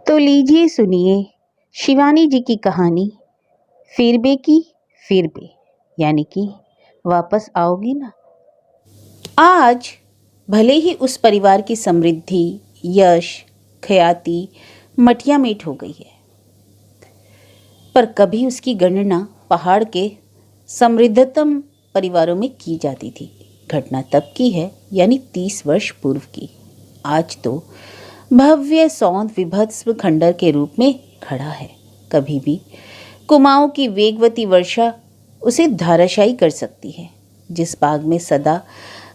तो लीजिए सुनिए शिवानी जी की कहानी फिर बे की फिर बे, यानी कि वापस आओगी ना। आज भले ही उस परिवार की समृद्धि, यश, ख्याति मटिया मेट हो गई है, पर कभी उसकी गणना पहाड़ के समृद्धतम परिवारों में की जाती थी। घटना तब की है, यानी 30 वर्ष पूर्व की। आज तो भव्य सौंद विभत्स खंडर के रूप में खड़ा है। कभी भी कुमाऊं की वेगवती वर्षा उसे धाराशायी कर सकती है। जिस बाग में सदा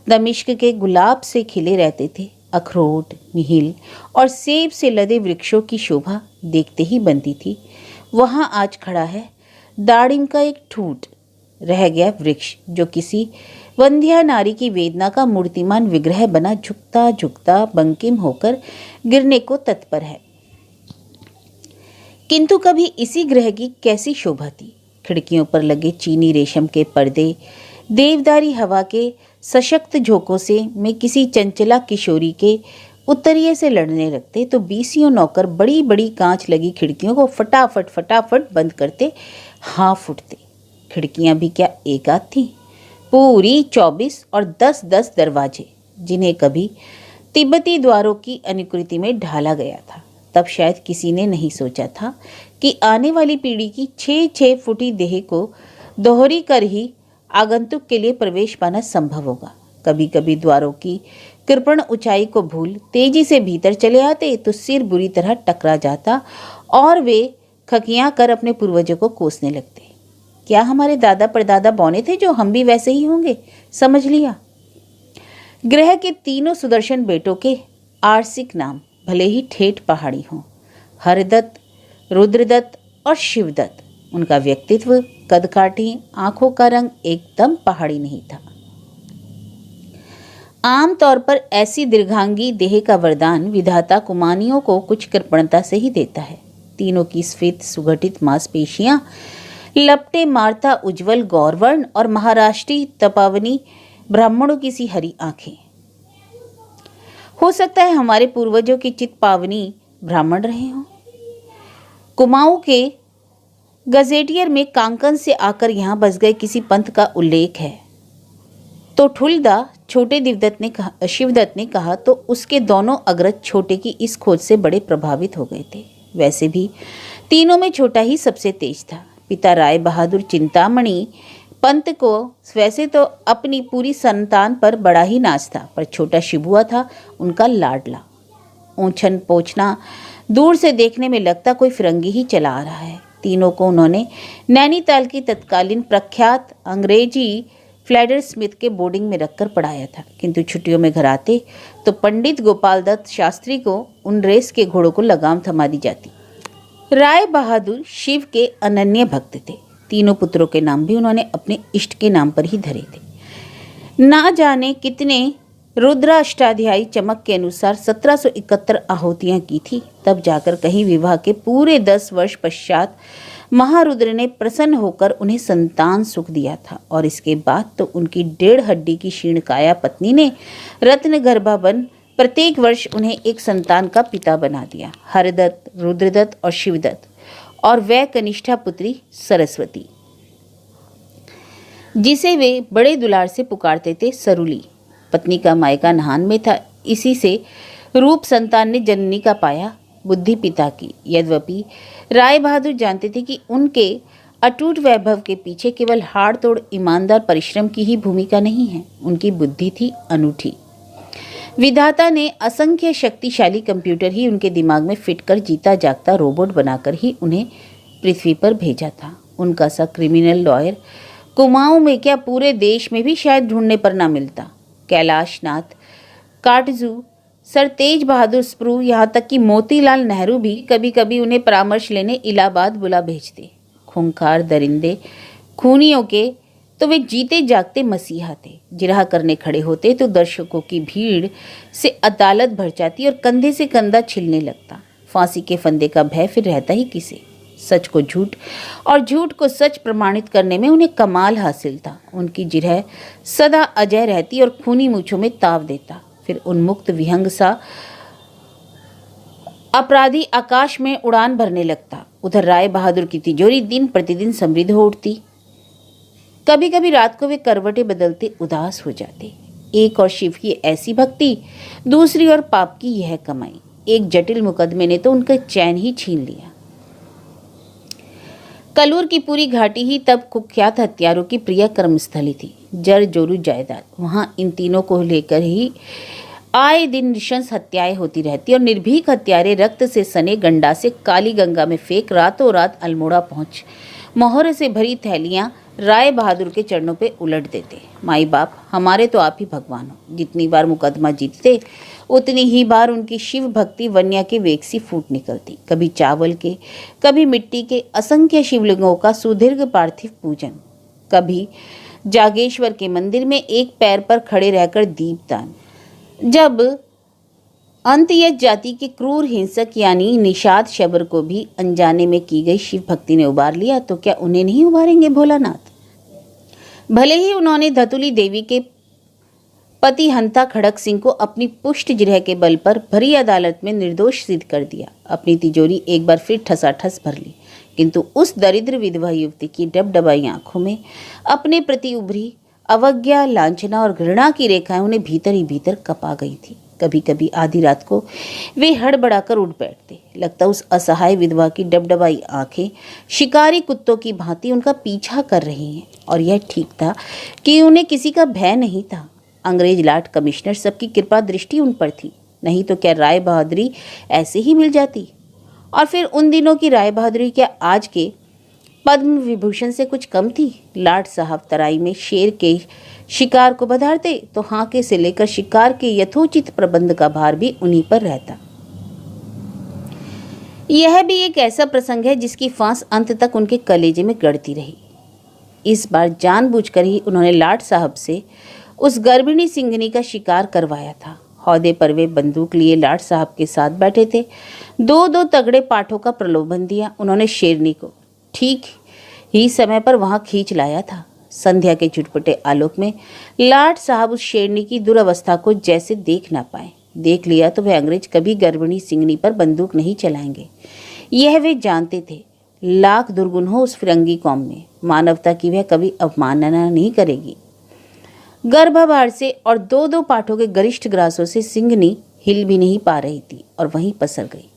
दमिश्क के गुलाब से खिले रहते थे, अखरोट, नील और सेब से लदे वृक्षों की शोभा देखते ही बनती थी, वहां आज खड़ा है दाड़िम का एक ठूठ रह गया वृक्ष, जो किसी वंध्या नारी की वेदना का मूर्तिमान विग्रह बना झुकता झुकता बंकिम होकर गिरने को तत्पर है। किंतु कभी इसी ग्रह की कैसी शोभा थी। खिड़कियों पर लगे चीनी रेशम के पर्दे देवदारी हवा के सशक्त झोंकों से में किसी चंचला किशोरी के उत्तरीय से लड़ने लगते, तो 20 नौकर बड़ी बड़ी कांच लगी खिड़कियों को फटाफट फटाफट बंद करते हाँ फुटते। खिड़कियां भी क्या एक आध थी, पूरी 24 और 10-10 दरवाजे, जिन्हें कभी तिब्बती द्वारों की अनुकृति में ढाला गया था। तब शायद किसी ने नहीं सोचा था कि आने वाली पीढ़ी की 6-6 फुटी देह को दोहरी कर ही आगंतुक के लिए प्रवेश पाना संभव होगा। कभी कभी द्वारों की कृपण ऊंचाई को भूल तेजी से भीतर चले आते तो सिर बुरी तरह टकरा जाता और वे खकियां कर अपने पूर्वजों को कोसने लगते। क्या हमारे दादा परदादा बौने थे जो हम भी वैसे ही होंगे? समझ लिया। ग्रह के तीनों सुदर्शन बेटों के आर्सिक नाम भले ही ठेठ पहाड़ी हों, हरदत्त, रुद्रदत्त और शिवदत्त, उनका व्यक्तित्व, कदकाठी, आंखों का रंग एकदम पहाड़ी नहीं था। आमतौर पर ऐसी दीर्घांगी देह का वरदान विधाता कुमानियों को कुछ कृपणता से ही देता है। तीनों की स्फीत सुगठित मांसपेशियां लपटे मारता उज्जवल गौरवर्ण और महाराष्ट्री तपावनी ब्राह्मणों की सी हरी आंखें। हो सकता है हमारे पूर्वजों की चित पावनी ब्राह्मण रहे हों। कुमाऊं के गजेटियर में कांकन से आकर यहाँ बस गए किसी पंथ का उल्लेख है तो ठुलदा छोटे शिवदत्त ने कहा तो उसके दोनों अग्रज छोटे की इस खोज से बड़े प्रभावित हो गए थे। वैसे भी तीनों में छोटा ही सबसे तेज था। पिता राय बहादुर चिंतामणि पंत को वैसे तो अपनी पूरी संतान पर बड़ा ही नाज था, पर छोटा शिबुआ था उनका लाडला। ओछन पोछना दूर से देखने में लगता कोई फिरंगी ही चला आ रहा है। तीनों को उन्होंने नैनीताल की तत्कालीन प्रख्यात अंग्रेजी फ्लैडर स्मिथ के बोर्डिंग में रखकर पढ़ाया था, किंतु छुट्टियों में घर आते तो पंडित गोपाल दत्त शास्त्री को उन रेस के घोड़ों को लगाम थमा दी जाती। राय बहादुर शिव के अनन्य भक्त थे। तीनों पुत्रों के नाम भी उन्होंने अपने इष्ट के नाम पर ही धरे थे। ना जाने कितने रुद्राष्टाध्यायी चमक के अनुसार 1771 आहुतियां की थी, तब जाकर कहीं विवाह के पूरे 10 वर्ष पश्चात महारुद्र ने प्रसन्न होकर उन्हें संतान सुख दिया था। और इसके बाद तो उनकी 1.5 हड्डी की क्षीणकाया पत्नी ने रत्न गर्भा बन प्रत्येक वर्ष उन्हें एक संतान का पिता बना दिया, हरदत्त, रुद्रदत्त और शिवदत्त, और वह कनिष्ठा पुत्री सरस्वती, जिसे वे बड़े दुलार से पुकारते थे सरुली। पत्नी का मायका नाहन में था, इसी से रूप संतान ने जननी का पाया, बुद्धि पिता की। यद्यपि राय बहादुर जानते थे कि उनके अटूट वैभव के पीछे केवल हाड़ तोड़ ईमानदार परिश्रम की ही भूमिका नहीं है, उनकी बुद्धि थी अनूठी। विधाता ने असंख्य शक्तिशाली कंप्यूटर ही उनके दिमाग में फिट कर जीता जागता रोबोट बनाकर ही उन्हें पृथ्वी पर भेजा था। उनका सा क्रिमिनल लॉयर कुमाऊं में क्या पूरे देश में भी शायद ढूंढने पर ना मिलता। कैलाशनाथ, काटजू, सर तेज बहादुर स्प्रू, यहाँ तक कि मोतीलाल नेहरू भी कभी कभी उन्हें परामर्श लेने इलाहाबाद बुला भेजते। खूंखार दरिंदे खूनियों के तो वे जीते जागते मसीहा थे। जिरह करने खड़े होते तो दर्शकों की भीड़ से अदालत भर जाती और कंधे से कंधा छिलने लगता। फांसी के फंदे का भय फिर रहता ही किसे। सच को झूठ और झूठ को सच प्रमाणित करने में उन्हें कमाल हासिल था। उनकी जिरह सदा अजय रहती और खूनी मूंछों में ताव देता। फिर उन्मुक्त विहंग सा अपराधी आकाश में उड़ान भरने लगता। उधर राय बहादुर की तिजोरी दिन प्रतिदिन समृद्ध हो उठती। कभी कभी रात को वे करवटें बदलते उदास हो जाते। एक और शिव की ऐसी भक्ति, दूसरी ओर पाप की यह कमाई। एक जटिल मुकदमे ने तो उनका चैन ही छीन लिया। कलूर की पूरी घाटी ही तब कुख्यात हत्यारों की प्रिय कर्मस्थली थी। जर जोरू जायदाद, वहां इन तीनों को लेकर ही आए दिन नृशंस हत्याएं होती रहती और निर्भीक हत्यारे रक्त से सने गंडासे काली गंगा में फेंक रातों रात अल्मोड़ा पहुंच मोहर से भरी थैलियां राय बहादुर के चरणों पे उलट देते। माई बाप, हमारे तो आप ही भगवान हो। जितनी बार मुकदमा जीतते उतनी ही बार उनकी शिव भक्ति वन्या के वेग सी फूट निकलती। कभी चावल के, कभी मिट्टी के असंख्य शिवलिंगों का सुदीर्घ पार्थिव पूजन, कभी जागेश्वर के मंदिर में एक पैर पर खड़े रहकर दीपदान। जब अंतयज जाति के क्रूर हिंसक यानी निषाद शबर को भी अनजाने में की गई शिव भक्ति ने उबार लिया, तो क्या उन्हें नहीं उबारेंगे भोलानाथ? भले ही उन्होंने धतुली देवी के पति हंता खड़क सिंह को अपनी पुष्ट जिरह के बल पर भरी अदालत में निर्दोष सिद्ध कर दिया, अपनी तिजोरी एक बार फिर ठसाठस भर ली, किंतु उस दरिद्र विधवा युवती की डबडबाई आंखों में अपने प्रति उभरी अवज्ञा, लांछना और घृणा की रेखाएं उन्हें भीतर ही भीतर कपा गई थी। कभी कभी आधी रात को वे हड़बड़ाकर उठ बैठते। लगता उस असहाय विधवा की डबडबाई आंखें शिकारी कुत्तों की भांति उनका पीछा कर रही हैं, और यह ठीक था कि उन्हें किसी का भय नहीं था। अंग्रेज लाट कमिश्नर सबकी कृपा दृष्टि उन पर थी, नहीं तो क्या राय बहादुरी ऐसे ही मिल जाती? और फिर उन दिनों की राय बहादुरी क्या आज के पद्म विभूषण से कुछ कम थी? लाट साहब तराई में शेर के शिकार को बधारते तो हाके से लेकर शिकार के यथोचित प्रबंध का भार भी उन्हीं पर रहता। यह भी एक ऐसा प्रसंग है जिसकी फांस अंत तक उनके कलेजे में गड़ती रही। इस बार जानबूझकर ही उन्होंने लाट साहब से उस गर्भिणी सिंघनी का शिकार करवाया था। हौदे पर वे बंदूक लिए लाट साहब के साथ बैठे थे। दो दो तगड़े पाठों का प्रलोभन दिया उन्होंने शेरनी को। ठीक ही समय पर वहां खींच लाया था। संध्या के चुटपुटे आलोक में लाट साहब उस शेरनी की दुरवस्था को जैसे देख ना पाए। देख लिया तो वे अंग्रेज कभी गर्भिणी सिंघनी पर बंदूक नहीं चलाएंगे, यह वे जानते थे। लाख दुर्गुण हो उस फिरंगी कौम में, मानवता की वह कभी अवमानना नहीं करेगी। गर्भभार से और दो दो पाठों के गरिष्ठ ग्रासों से सिंघनी हिल भी नहीं पा रही थी और वहीं पसर गई।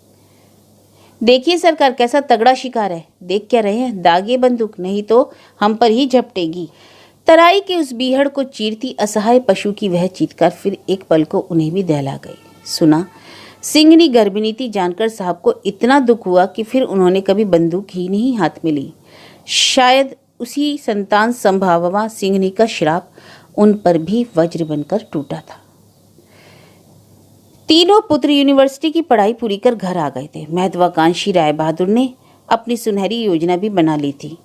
देखिए सरकार, कैसा तगड़ा शिकार है, देख क्या रहे हैं? दागिए बंदूक, नहीं तो हम पर ही झपटेगी। तराई के उस बीहड़ को चीरती असहाय पशु की वह चीतकार फिर एक पल को उन्हें भी दहला गई। सुना, सिंघनी गर्भिणी थी जानकर साहब को इतना दुख हुआ कि फिर उन्होंने कभी बंदूक ही नहीं हाथ में ली। शायद उसी संतान संभाववा सिंघनी का श्राप उन पर भी वज्र बनकर टूटा था। तीनों पुत्र यूनिवर्सिटी की पढ़ाई पूरी कर घर आ गए थे। महत्वाकांक्षी राय बहादुर ने अपनी सुनहरी योजना भी बना ली थी।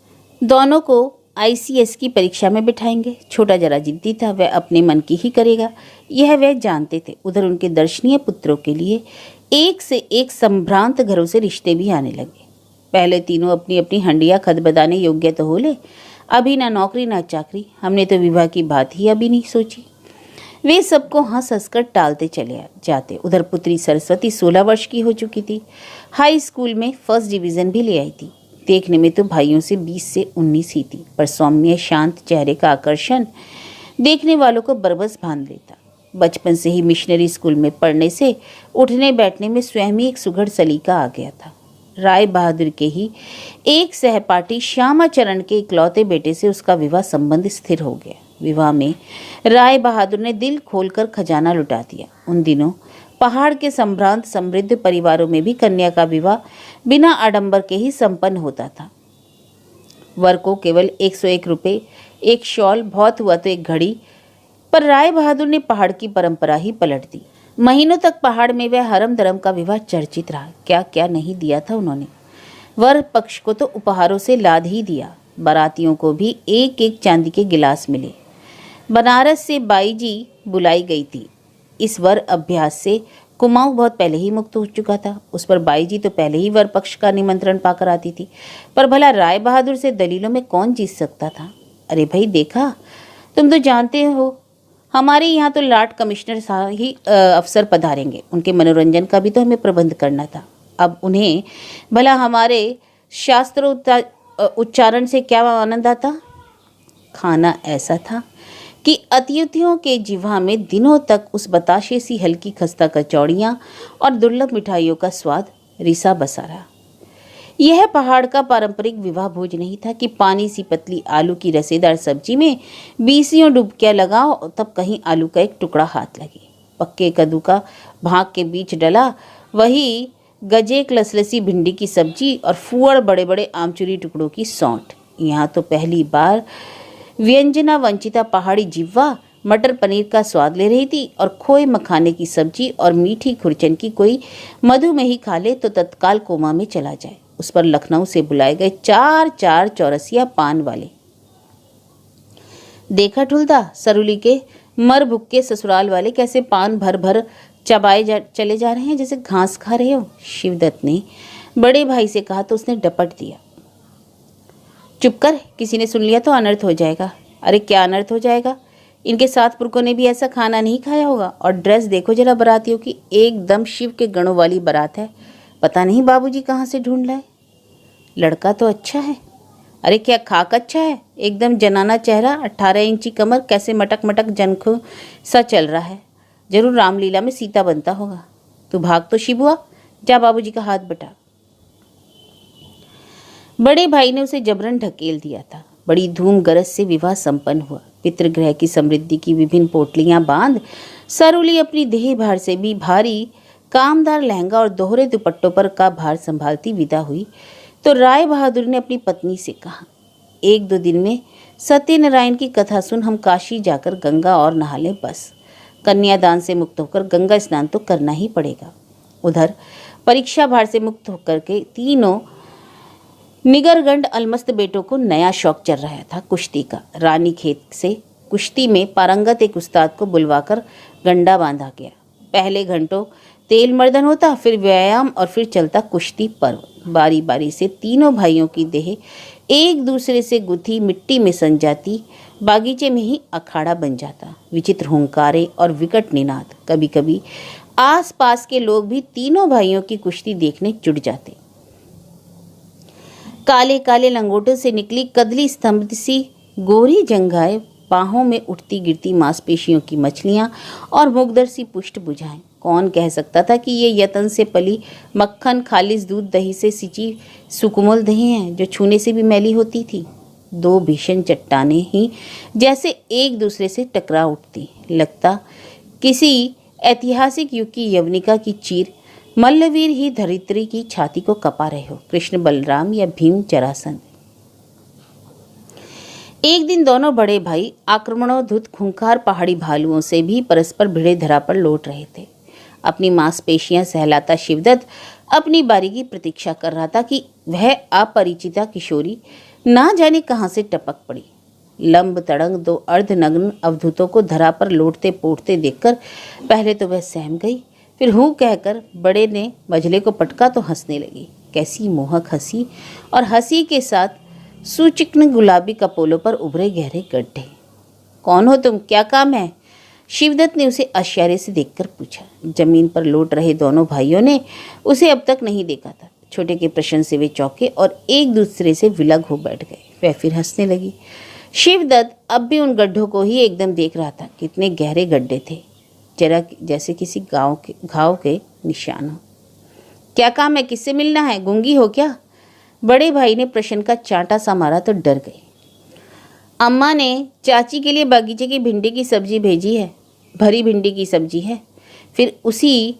दोनों को ICS की परीक्षा में बिठाएंगे। छोटा जरा जिद्दी था, वह अपने मन की ही करेगा, यह वह जानते थे। उधर उनके दर्शनीय पुत्रों के लिए एक से एक संभ्रांत घरों से रिश्ते भी आने लगे। पहले तीनों अपनी अपनी हंडिया खदबदाने योग्य तो हो ले, अभी ना नौकरी ना चाकरी, हमने तो विवाह की बात ही अभी नहीं सोची। वे सबको हंस हंसकर टालते चले जाते। उधर पुत्री सरस्वती 16 वर्ष की हो चुकी थी। हाई स्कूल में फर्स्ट डिवीज़न भी ले आई थी। देखने में तो भाइयों से 20 से 19 ही थी, पर सौम्य शांत चेहरे का आकर्षण देखने वालों को बरबस बांध लेता। बचपन से ही मिशनरी स्कूल में पढ़ने से उठने बैठने में स्वयं ही एक सुघड़ सलीका आ गया था। राय बहादुर के ही एक सहपाठी श्यामाचरण के इकलौते बेटे से उसका विवाह संबंध स्थिर हो गया। विवाह में राय बहादुर ने दिल खोलकर खजाना लुटा दिया। उन दिनों पहाड़ के संभ्रांत समृद्ध परिवारों में भी कन्या का विवाह बिना आडंबर के ही संपन्न होता था। वर को केवल 101 रुपये, एक शॉल, बहुत हुआ तो एक घड़ी, पर राय बहादुर ने पहाड़ की परंपरा ही पलट दी। महीनों तक पहाड़ में वह हरम दरम का विवाह चर्चित रहा। क्या क्या नहीं दिया था उन्होंने। वर पक्ष को तो उपहारों से लाद ही दिया। बारातियों को भी एक एक चांदी के गिलास मिले। बनारस से बाई जी बुलाई गई थी। इस वर अभ्यास से कुमाऊं बहुत पहले ही मुक्त हो चुका था। उस पर बाई जी तो पहले ही वर पक्ष का निमंत्रण पाकर आती थी, पर भला राय बहादुर से दलीलों में कौन जीत सकता था? अरे भाई देखा, तुम तो जानते हो हमारे यहाँ तो लाट कमिश्नर साहब ही अफसर पधारेंगे, उनके मनोरंजन का भी तो हमें प्रबंध करना था। अब उन्हें भला हमारे शास्त्र उच्चारण से क्या आनंद आता। खाना ऐसा था कि अतिथियों के जिह्वा में दिनों तक उस बताशे सी हल्की खस्ता कचौड़ियाँ और दुर्लभ मिठाइयों का स्वाद रिसा बसा रहा। यह पहाड़ का पारंपरिक विवाह भोज नहीं था कि पानी सी पतली आलू की रसेदार सब्जी में 20 डुबकियां लगाओ तब कहीं आलू का एक टुकड़ा हाथ लगे। पक्के कद्दू का भाग के बीच डला वही गजेक लसलसी भिंडी की सब्जी और फुअड़ बड़े बड़े आमचूरी टुकड़ों की सौंठ। यहाँ तो पहली बार व्यंजना वंचिता पहाड़ी जिह्वा मटर पनीर का स्वाद ले रही थी और खोए मखाने की सब्जी और मीठी खुरचन की कोई मधुमेही खा ले तो तत्काल कोमा में चला जाए। उस पर लखनऊ से बुलाए गए 4 चौरसिया पान वाले। देखा ठुलदा, सरुली के मर भुक्के ससुराल वाले कैसे पान भर भर चबाए चले जा रहे हैं जैसे घास खा रहे हो। शिवदत्त ने बड़े भाई से कहा तो उसने डपट दिया, चुप कर, किसी ने सुन लिया तो अनर्थ हो जाएगा। अरे क्या अनर्थ हो जाएगा, इनके 7 पुरखों ने भी ऐसा खाना नहीं खाया होगा। और ड्रेस देखो जरा बारातियों की, एकदम शिव के गणों वाली बारात है। पता नहीं बाबूजी कहाँ से ढूंढ लाए। लड़का तो अच्छा है, अरे क्या खाक अच्छा है, एकदम जनाना चेहरा, 18 इंची कमर, कैसे मटक मटक जनखो सा चल रहा है। जरूर रामलीला में सीता बनता होगा। तू भाग तो शिबुआ, जा बाबूजी का हाथ बटा। बड़े भाई ने उसे जबरन ढकेल दिया था। बड़ी धूम गरज से विवाह संपन्न हुआ। पितृगृह की समृद्धि की विभिन्न पोटलियां बांध सरुली अपनी देह भार से भी भारी कामदार लहंगा और दोहरे दुपट्टों पर का भार संभालती विदा हुई तो राय बहादुर ने अपनी पत्नी से कहा, 1-2 दिन में सत्यनारायण की कथा सुन हम काशी जाकर गंगा और नहा लें बस। कन्यादान से मुक्त होकर गंगा स्नान तो करना ही पड़ेगा। उधर परीक्षा भार से मुक्त होकर के तीनों निगरगंड अलमस्त बेटों को नया शौक चल रहा था कुश्ती का। रानी खेत से कुश्ती में पारंगत एक उस्ताद को बुलवाकर गंडा बांधा गया। पहले घंटों तेल मर्दन होता, फिर व्यायाम और फिर चलता कुश्ती पर्व। बारी बारी से तीनों भाइयों की देह एक दूसरे से गुथी मिट्टी में सन जाती। बागीचे में ही अखाड़ा बन जाता। विचित्र हुंकारे और विकट निनाद। कभी कभी आस पास के लोग भी तीनों भाइयों की कुश्ती देखने जुट जाते। काले काले लंगोटों से निकली कदली स्तंभ सी गोरी जंघाएं, बाहों में उठती गिरती मांसपेशियों की मछलियां और मुगदर सी पुष्ट बुझाएं। कौन कह सकता था कि ये यतन से पली मक्खन खालिस दूध दही से सिंची सुकोमल दही हैं जो छूने से भी मैली होती थी। 2 भीषण चट्टानें ही जैसे एक दूसरे से टकरा उठती। लगता किसी ऐतिहासिक युग की यवनिका की चीर मल्लवीर ही धरित्री की छाती को कपा रहे हो। कृष्ण बलराम या भीम जरासंध। एक दिन दोनों बड़े भाई आक्रमणोद्धत खूंखार पहाड़ी भालुओं से भी परस्पर भिड़े धरा पर लौट रहे थे। अपनी मांसपेशियां सहलाता शिवदत्त अपनी बारी की प्रतीक्षा कर रहा था कि वह अपरिचिता किशोरी ना जाने कहां से टपक पड़ी। लंब तड़ंग 2 अर्धनग्न अवधूतों को धरा पर लौटते पोटते देखकर पहले तो वह सहम गई, फिर हूँ कहकर बड़े ने मझले को पटका तो हंसने लगी। कैसी मोहक हंसी, और हंसी के साथ सुचिक्न गुलाबी कपोलों पर उभरे गहरे गड्ढे। कौन हो तुम, क्या काम है? शिवदत्त ने उसे आश्चर्य से देखकर पूछा। जमीन पर लौट रहे दोनों भाइयों ने उसे अब तक नहीं देखा था। छोटे के प्रश्न से वे चौंके और एक दूसरे से विलग हो बैठ गए। वह फिर हंसने लगी। शिवदत्त अब भी उन गड्ढों को ही एकदम देख रहा था। कितने गहरे गड्ढे थे, जरा जैसे किसी घाव के निशान हो। क्या काम है, किससे मिलना है, गूंगी हो क्या? बड़े भाई ने प्रश्न का चांटा सा मारा तो डर गए। अम्मा ने चाची के लिए बागीचे की भिंडी की सब्जी भेजी है, भरी भिंडी की सब्जी है। फिर उसी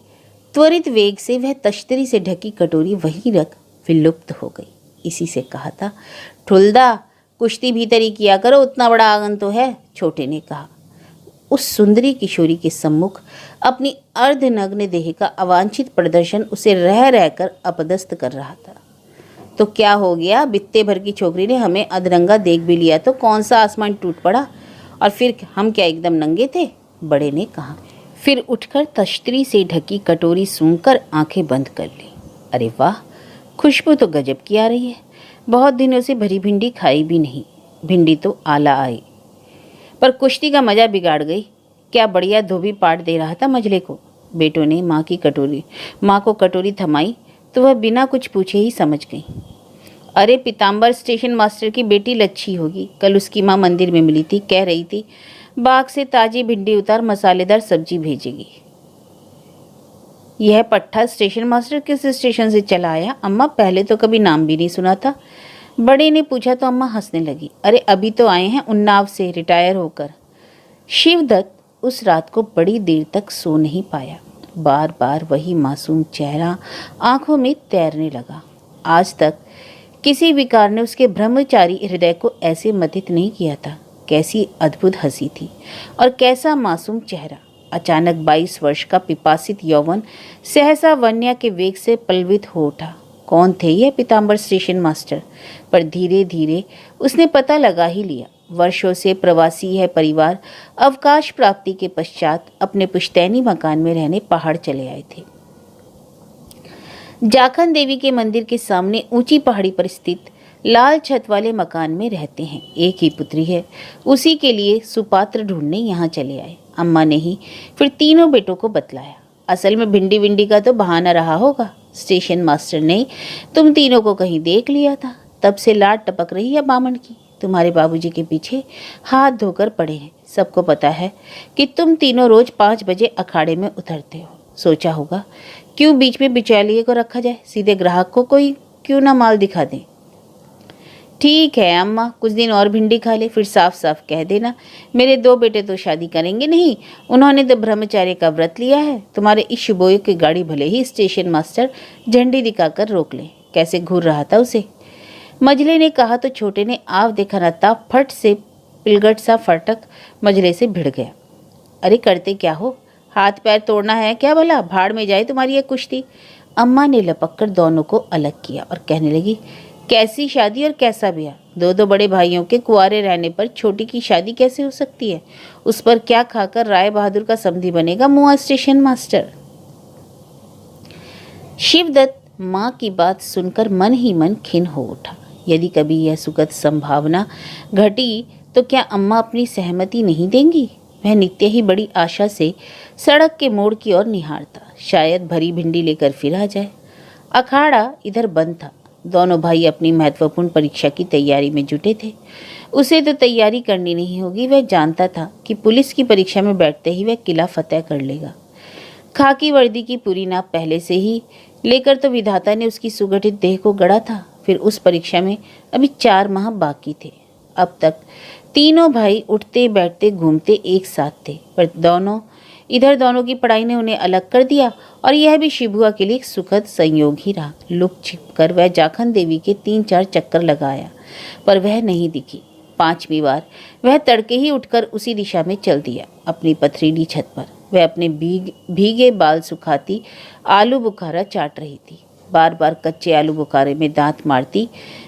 त्वरित वेग से वह तश्तरी से ढकी कटोरी वहीं रख विलुप्त हो गई। इसी से कहा था, ठुलदा कुश्ती भीतर ही किया करो, उतना बड़ा आंगन तो है, छोटे ने कहा। उस सुंदरी किशोरी के सम्मुख अपनी अर्धनग्न देह का अवांछित प्रदर्शन उसे रह रहकर अपदस्थ कर रहा था। तो क्या हो गया, बित्ते भर की छोकरी ने हमें अधरंगा देख भी लिया तो कौन सा आसमान टूट पड़ा, और फिर हम क्या एकदम नंगे थे? बड़े ने कहा। फिर उठकर तश्तरी से ढकी कटोरी सूंघकर आंखें बंद कर ली। अरे वाह, खुशबू तो गजब की आ रही है। बहुत दिनों से भरी भिंडी खाई भी नहीं। भिंडी तो आला आई, पर कुश्ती का मजा बिगाड़ गई। क्या बढ़िया धोबी पाट दे रहा था मजले को। बेटों ने माँ को कटोरी थमाई तो वह बिना कुछ पूछे ही समझ गई। अरे पीताम्बर स्टेशन मास्टर की बेटी लच्छी होगी, कल उसकी माँ मंदिर में मिली थी, कह रही थी बाग से ताजी भिंडी उतार मसालेदार सब्जी भेजेगी। यह पट्टा स्टेशन मास्टर किस स्टेशन से चला आया? अम्मा पहले तो कभी नाम भी नहीं सुना था। बड़े ने पूछा तो अम्मा हंसने लगी। अरे अभी तो आए हैं उन्नाव से रिटायर होकर। शिवदत्त उस रात को बड़ी देर तक सो नहीं पाया। बार बार वही मासूम चेहरा आंखों में तैरने लगा। आज तक किसी विकार ने उसके ब्रह्मचारी हृदय को ऐसे मथित नहीं किया था। कैसी अद्भुत हंसी थी और कैसा मासूम चेहरा। अचानक 22 वर्ष का पिपासित यौवन सहसा वन्या के वेग से पलवित हो उठा। कौन थे यह पीताम्बर स्टेशन मास्टर? पर धीरे धीरे उसने पता लगा ही लिया। वर्षों से प्रवासी यह परिवार अवकाश प्राप्ति के पश्चात अपने पुश्तैनी मकान में रहने पहाड़ चले आए थे। जाखन देवी के मंदिर के सामने ऊंची पहाड़ी पर स्थित लाल छत वाले मकान में रहते हैं। एक ही पुत्री है, उसी के लिए सुपात्र ढूंढने यहाँ चले आए। अम्मा ने ही फिर तीनों बेटों को बतलाया। असल में भिंडी विंडी का तो बहाना रहा होगा। स्टेशन मास्टर ने तुम तीनों को कहीं देख लिया था, तब से लाट टपक रही है बामण की। तुम्हारे बाबूजी के पीछे हाथ धोकर पड़े हैं। सबको पता है कि तुम तीनों रोज 5 बजे अखाड़े में उतरते हो। सोचा होगा क्यों बीच में बिचौलिए को रखा जाए, सीधे ग्राहक को कोई क्यों ना माल दिखा दे। ठीक है अम्मा, कुछ दिन और भिंडी खा ले, फिर साफ साफ कह देना मेरे 2 बेटे तो शादी करेंगे नहीं, उन्होंने तो ब्रह्मचार्य का व्रत लिया है। तुम्हारे इस शुभोय की गाड़ी भले ही स्टेशन मास्टर झंडी दिखाकर रोक ले। कैसे घूर रहा था उसे। मजले ने कहा तो छोटे ने आव देखा न था, फट से पिलगट सा फटक मजले से भिड़ गया। अरे करते क्या हो, हाथ पैर तोड़ना है क्या भला? भाड़ में जाए तुम्हारी यह कुश्ती। अम्मा ने लपक कर दोनों को अलग किया और कहने लगी कैसी शादी और कैसा ब्याह? 2 बड़े भाइयों के कुंवारे रहने पर छोटी की शादी कैसे हो सकती है? उस पर क्या खाकर राय बहादुर का समधी बनेगा मुआ स्टेशन मास्टर। शिवदत्त माँ की बात सुनकर मन ही मन खिन्न हो उठा। यदि कभी यह सुखद संभावना घटी तो क्या अम्मा अपनी सहमति नहीं देंगी? वह नित्य ही बड़ी आशा से सड़क के मोड़ की ओर निहारता, शायद भरी भिंडी लेकर फिर आ जाए। अखाड़ा इधर बंद था। दोनों भाई अपनी महत्वपूर्ण परीक्षा की तैयारी में जुटे थे। उसे तो तैयारी करनी नहीं होगी। वह जानता था कि पुलिस की परीक्षा में बैठते ही वह किला फतेह कर लेगा। खाकी वर्दी की पूरी नाप पहले से ही लेकर तो विधाता ने उसकी सुगठित देह को गढ़ा था। फिर उस परीक्षा में अभी 4 माह बाकी थे। अब तक तीनों भाई उठते बैठते घूमते एक साथ थे, पर दोनों की पढ़ाई ने उन्हें अलग कर दिया और यह भी शिबुआ के लिए एक सुखद संयोग ही रहा। लुक छिप कर वह जाखन देवी के 3-4 चक्कर लगाया, पर वह नहीं दिखी। 5वीं बार वह तड़के ही उठकर उसी दिशा में चल दिया। अपनी पथरीली छत पर वह अपने भीगे बाल सुखाती आलू बुखारा चाट रही थी। बार बार कच्चे आलू बुखारे में दांत मारती,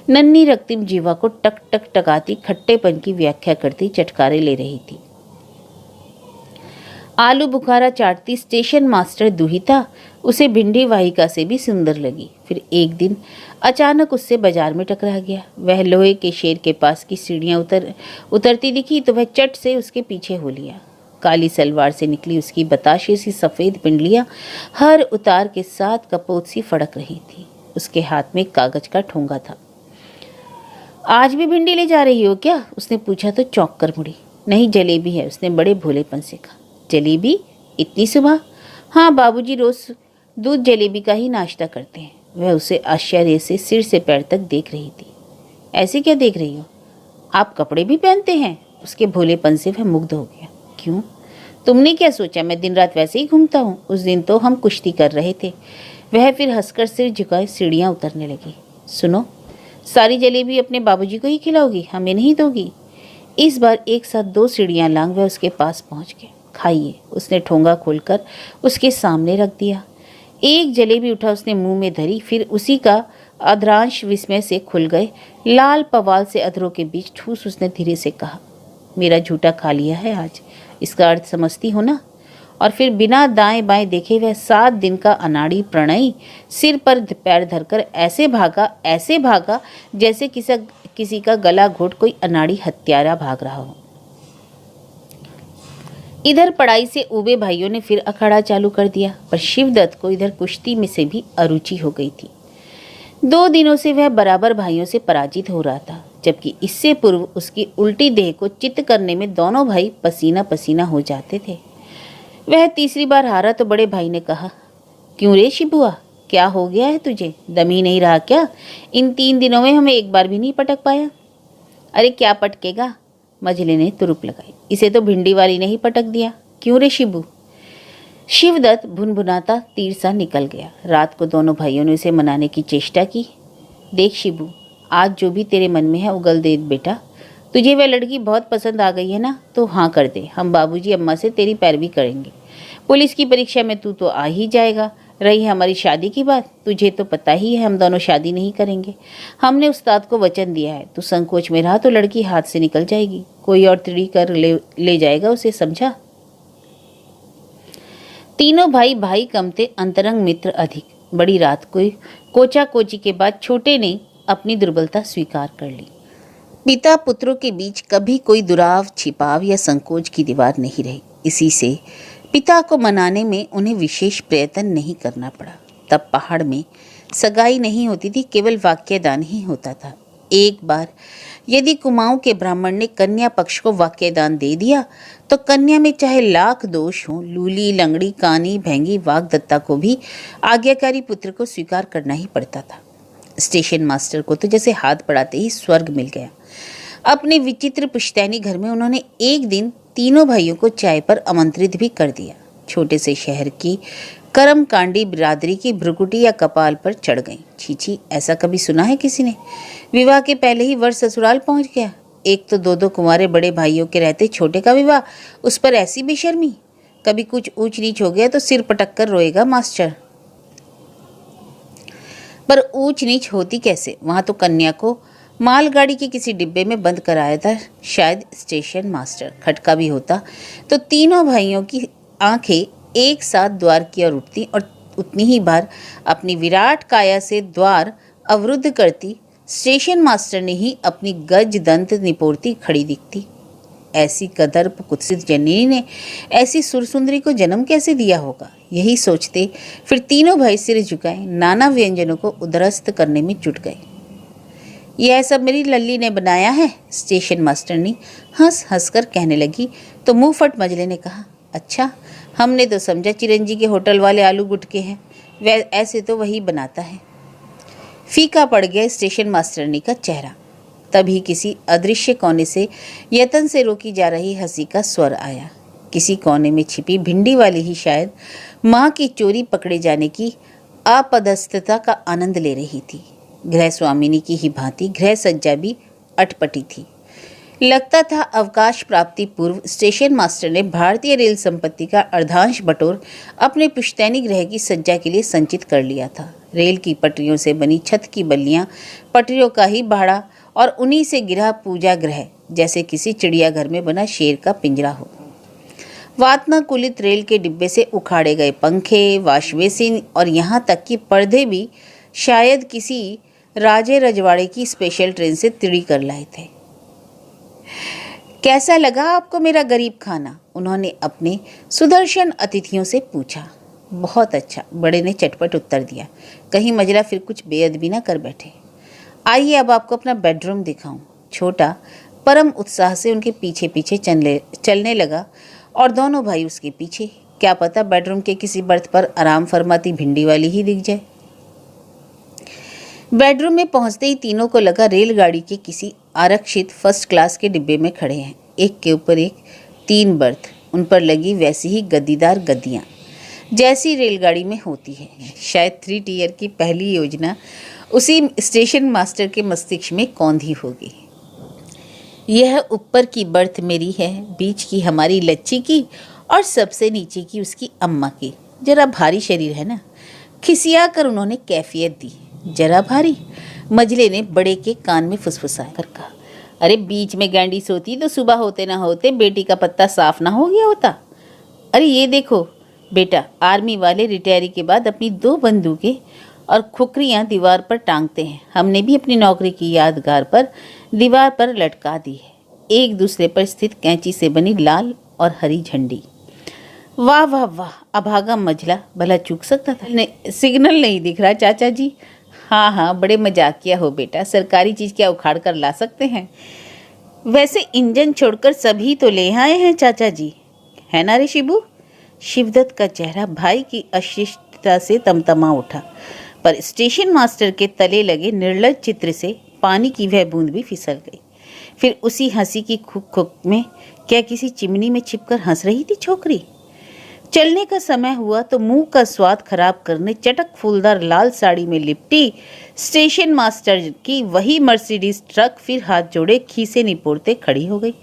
नन्ही रक्तिम जीवा को टक टक टकाती खट्टेपन की व्याख्या करती चटकारे ले रही थी। आलू बुखारा चाटती स्टेशन मास्टर दुहिता उसे भिंडी वाहिका से भी सुंदर लगी। फिर एक दिन अचानक उससे बाजार में टकरा गया। वह लोहे के शेर के पास की सीढ़ियां उतरती दिखी तो वह चट से उसके पीछे हो लिया। काली सलवार से निकली उसकी बताशे सी सफ़ेद पिंडलियां हर उतार के साथ कपोत सी फड़क रही थी। उसके हाथ में कागज का ठोंगा था। आज भी भिंडी ले जा रही हो क्या? उसने पूछा तो चौंक कर मुड़ी। नहीं, जलेबी है, उसने बड़े भोलेपन से कहा। जलेबी? इतनी सुबह? हाँ, बाबूजी रोज दूध जलेबी का ही नाश्ता करते हैं। वह उसे आश्चर्य से सिर से पैर तक देख रही थी। ऐसे क्या देख रही हो? आप कपड़े भी पहनते हैं? उसके भोलेपन से वह मुग्ध हो गया। क्यों? तुमने क्या सोचा मैं दिन रात वैसे ही घूमता हूँ? उस दिन तो हम कुश्ती कर रहे थे। वह फिर हंसकर सिर झुकाए सीढ़ियाँ उतरने लगी। सुनो, सारी जलेबी अपने बाबूजी को ही खिलाओगी, हमें नहीं दोगी? इस बार एक साथ 2 सीढ़ियाँ लांग वह उसके पास पहुँच गए। खाइए, उसने ठोंगा खोलकर उसके सामने रख दिया। एक जलेबी उठा उसने मुंह में धरी, फिर उसी का अधरांश विस्मय से खुल गए लाल पवाल से अधरों के बीच ठूस उसने धीरे से कहा, मेरा झूठा खा लिया है आज। इसका अर्थ समझती हो ना? और फिर बिना दाएं बाएं देखे वह 7 दिन का अनाड़ी प्रणयी सिर पर पैर धरकर ऐसे भागा जैसे किसी का गला घोट कोई अनाड़ी हत्यारा भाग रहा हो। इधर पढ़ाई से उबे भाइयों ने फिर अखाड़ा चालू कर दिया, पर शिवदत्त को इधर कुश्ती में से भी अरुचि हो गई थी। 2 दिनों से वह बराबर भाइयों से पराजित हो रहा था, जबकि इससे पूर्व उसकी उल्टी देह को चित्त करने में दोनों भाई पसीना पसीना हो जाते थे। वह तीसरी बार हारा तो बड़े भाई ने कहा, क्यों रे शिबुआ, क्या हो गया है तुझे? दम ही नहीं रहा क्या? इन 3 दिनों में हमें एक बार भी नहीं पटक पाया। अरे क्या पटकेगा, मझले ने तुरुप लगाई, इसे तो भिंडी वाली ने ही पटक दिया। क्यों रे शिबू? शिवदत्त भुनभुनाता तीर सा निकल गया। रात को दोनों भाइयों ने उसे मनाने की चेष्टा की। देख शिबू, आज जो भी तेरे मन में है उगल दे बेटा। तुझे वह लड़की बहुत पसंद आ गई है ना, तो हाँ कर दे। हम बाबूजी अम्मा से तेरी पैरवी करेंगे। पुलिस की परीक्षा में तू तो आ ही जाएगा। रही हमारी शादी की बात, तुझे तो पता ही है हम दोनों शादी नहीं करेंगे। हमने उस्ताद को वचन दिया है। तू संकोच में रहा तो लड़की हाथ से निकल जाएगी, कोई और तिड़ी कर ले जाएगा उसे, समझा? तीनों भाई कम थे, अंतरंग मित्र अधिक। बड़ी रात को कोचा कोची के बाद छोटे ने अपनी दुर्बलता स्वीकार कर ली। पिता पुत्रों के बीच कभी कोई दुराव, छिपाव या संकोच की दीवार नहीं रही। इसी से पिता को मनाने में उन्हें विशेष प्रयत्न नहीं करना पड़ा। तब पहाड़ में सगाई नहीं होती थी, केवल वाक्यदान ही होता था। एक बार यदि कुमाऊं के ब्राह्मण ने कन्या पक्ष को वाक्यदान दे दिया तो कन्या में चाहे लाख दोष हो, लूली, लंगड़ी, कानी, भैंगी, वाग्दत्ता को भी आज्ञाकारी पुत्र को स्वीकार करना ही पड़ता था। स्टेशन मास्टर को तो जैसे हाथ बढ़ाते ही स्वर्ग मिल गया। अपने विचित्र पुश्तैनी घर में उन्होंने एक दिन तीनों भाइयों को चाय पर आमंत्रित भी कर दिया। छोटे से शहर की कर्मकांडी बिरादरी की भ्रुकुटी या कपाल पर चढ़ गई। छीछी, ऐसा कभी सुना है किसी ने? विवाह के पहले ही वर ससुराल पहुंच गया। एक तो 2 कुंवारे बड़े भाइयों के रहते छोटे का विवाह, उस पर ऐसी बेशर्मी। कभी कुछ ऊंच नीच हो गया तो सिर पटक कर रोएगा मास्टर। पर ऊंच नीच होती कैसे? वहां तो कन्या को मालगाड़ी के किसी डिब्बे में बंद कराया था, शायद स्टेशन मास्टर। खटका भी होता तो तीनों भाइयों की आंखें एक साथ द्वार की ओर उठती और उतनी ही बार अपनी विराट काया से द्वार अवरुद्ध करती स्टेशन मास्टर ने ही अपनी गज दंत निपोरती खड़ी दिखती। ऐसी कदर्प कुत्सित जननी ने ऐसी सुरसुंदरी को जन्म कैसे दिया होगा? यही सोचते फिर तीनों भाई सिर झुकाए नाना व्यंजनों को उदरस्त करने में जुट गए। यह सब मेरी लल्ली ने बनाया है, स्टेशन मास्टर ने हंस हंस कर कहने लगी तो मुंह फट मजले ने कहा, अच्छा, हमने तो समझा चिरंजी के होटल वाले आलू गुटके हैं। वह ऐसे तो वही बनाता है। फीका पड़ गया स्टेशन मास्टरनी का चेहरा। तभी किसी अदृश्य कोने से यतन से रोकी जा रही हंसी का स्वर आया। किसी कोने में छिपी भिंडी वाली ही शायद माँ की चोरी पकड़े जाने की अपदस्थता का आनंद ले रही थी। गृह स्वामिनी की ही भांति गृह सज्जा भी अटपटी थी। लगता था अवकाश प्राप्ति पूर्व स्टेशन मास्टर ने भारतीय रेल संपत्ति का अर्धांश बटोर अपने पुश्तैनी गृह की सज्जा के लिए संचित कर लिया था। रेल की पटरियों से बनी छत की बल्लियां पटरियों का ही भाड़ा और उन्हीं से गिरा पूजा गृह, जैसे किसी चिड़ियाघर में बना शेर का पिंजरा हो। वातानुकूलित रेल के डिब्बे से उखाड़े गए पंखे, वाशबेसिन और यहाँ तक कि पर्दे भी शायद किसी राजे रजवाड़े की स्पेशल ट्रेन से तिड़ी कर लाए थे। कैसा लगा आपको मेरा गरीब खाना? उन्होंने अपने सुदर्शन अतिथियों से पूछा। बहुत अच्छा, बड़े ने चटपट उत्तर दिया। कहीं मजला फिर कुछ बेअदबी ना कर बैठे। आइए अब आपको अपना बेडरूम दिखाऊं। छोटा परम उत्साह से उनके पीछे पीछे चलने लगा और दोनों भाई उसके पीछे। क्या पता बेडरूम के किसी बर्थ पर आराम फरमाती भिंडी वाली ही दिख जाए। बेडरूम में पहुंचते ही तीनों को लगा रेलगाड़ी के किसी आरक्षित फर्स्ट क्लास के डिब्बे में खड़े हैं। एक के ऊपर एक 3 बर्थ, उन पर लगी वैसी ही गद्दीदार गद्दियाँ जैसी रेलगाड़ी में होती है। शायद 3 टियर की पहली योजना उसी स्टेशन मास्टर के मस्तिष्क में कौंधी होगी। यह ऊपर की बर्थ मेरी है, बीच की हमारी लच्ची की और सबसे नीचे की उसकी अम्मा की। जरा भारी शरीर है ना। खिसिया कर उन्होंने कैफियत दी। जरा भारी? मजले ने बड़े के कान में फुसफुसा कर कहा। अरे बीच में गैंडी सोती तो सुबह होते ना होते बेटी का पत्ता साफ ना हो गया होता। अरे ये देखो बेटा, आर्मी वाले रिटायरी के बाद अपनी 2 बंदूकें और खुकरियाँ दीवार पर टांगते हैं। हमने भी अपनी नौकरी की यादगार पर दीवार पर लटका दी है, एक दूसरे पर स्थित कैंची से बनी लाल और हरी झंडी। वाह वाह वाह, अभागा मजला, भला चूक सकता था? सिग्नल नहीं दिख रहा चाचा जी। हाँ हाँ, बड़े मजाकिया हो बेटा, सरकारी चीज क्या उखाड़ कर ला सकते हैं। वैसे इंजन छोड़कर सभी तो ले आए हैं चाचा जी, है ना रे शिबू? शिवदत्त का चेहरा भाई की अशिष्टता से तमतमा उठा, पर स्टेशन मास्टर के तले लगे निर्लज चित्र से पानी की वह बूंद भी फिसल गई। फिर उसी हंसी की खुक खुक में क्या किसी चिमनी में छिपकर हंस रही थी छोकरी? चलने का समय हुआ तो मुंह का स्वाद खराब करने चटक फूलदार लाल साड़ी में लिपटी स्टेशन मास्टर की वही मर्सिडीज ट्रक फिर हाथ जोड़े खीसे निपोड़ते खड़ी हो गई।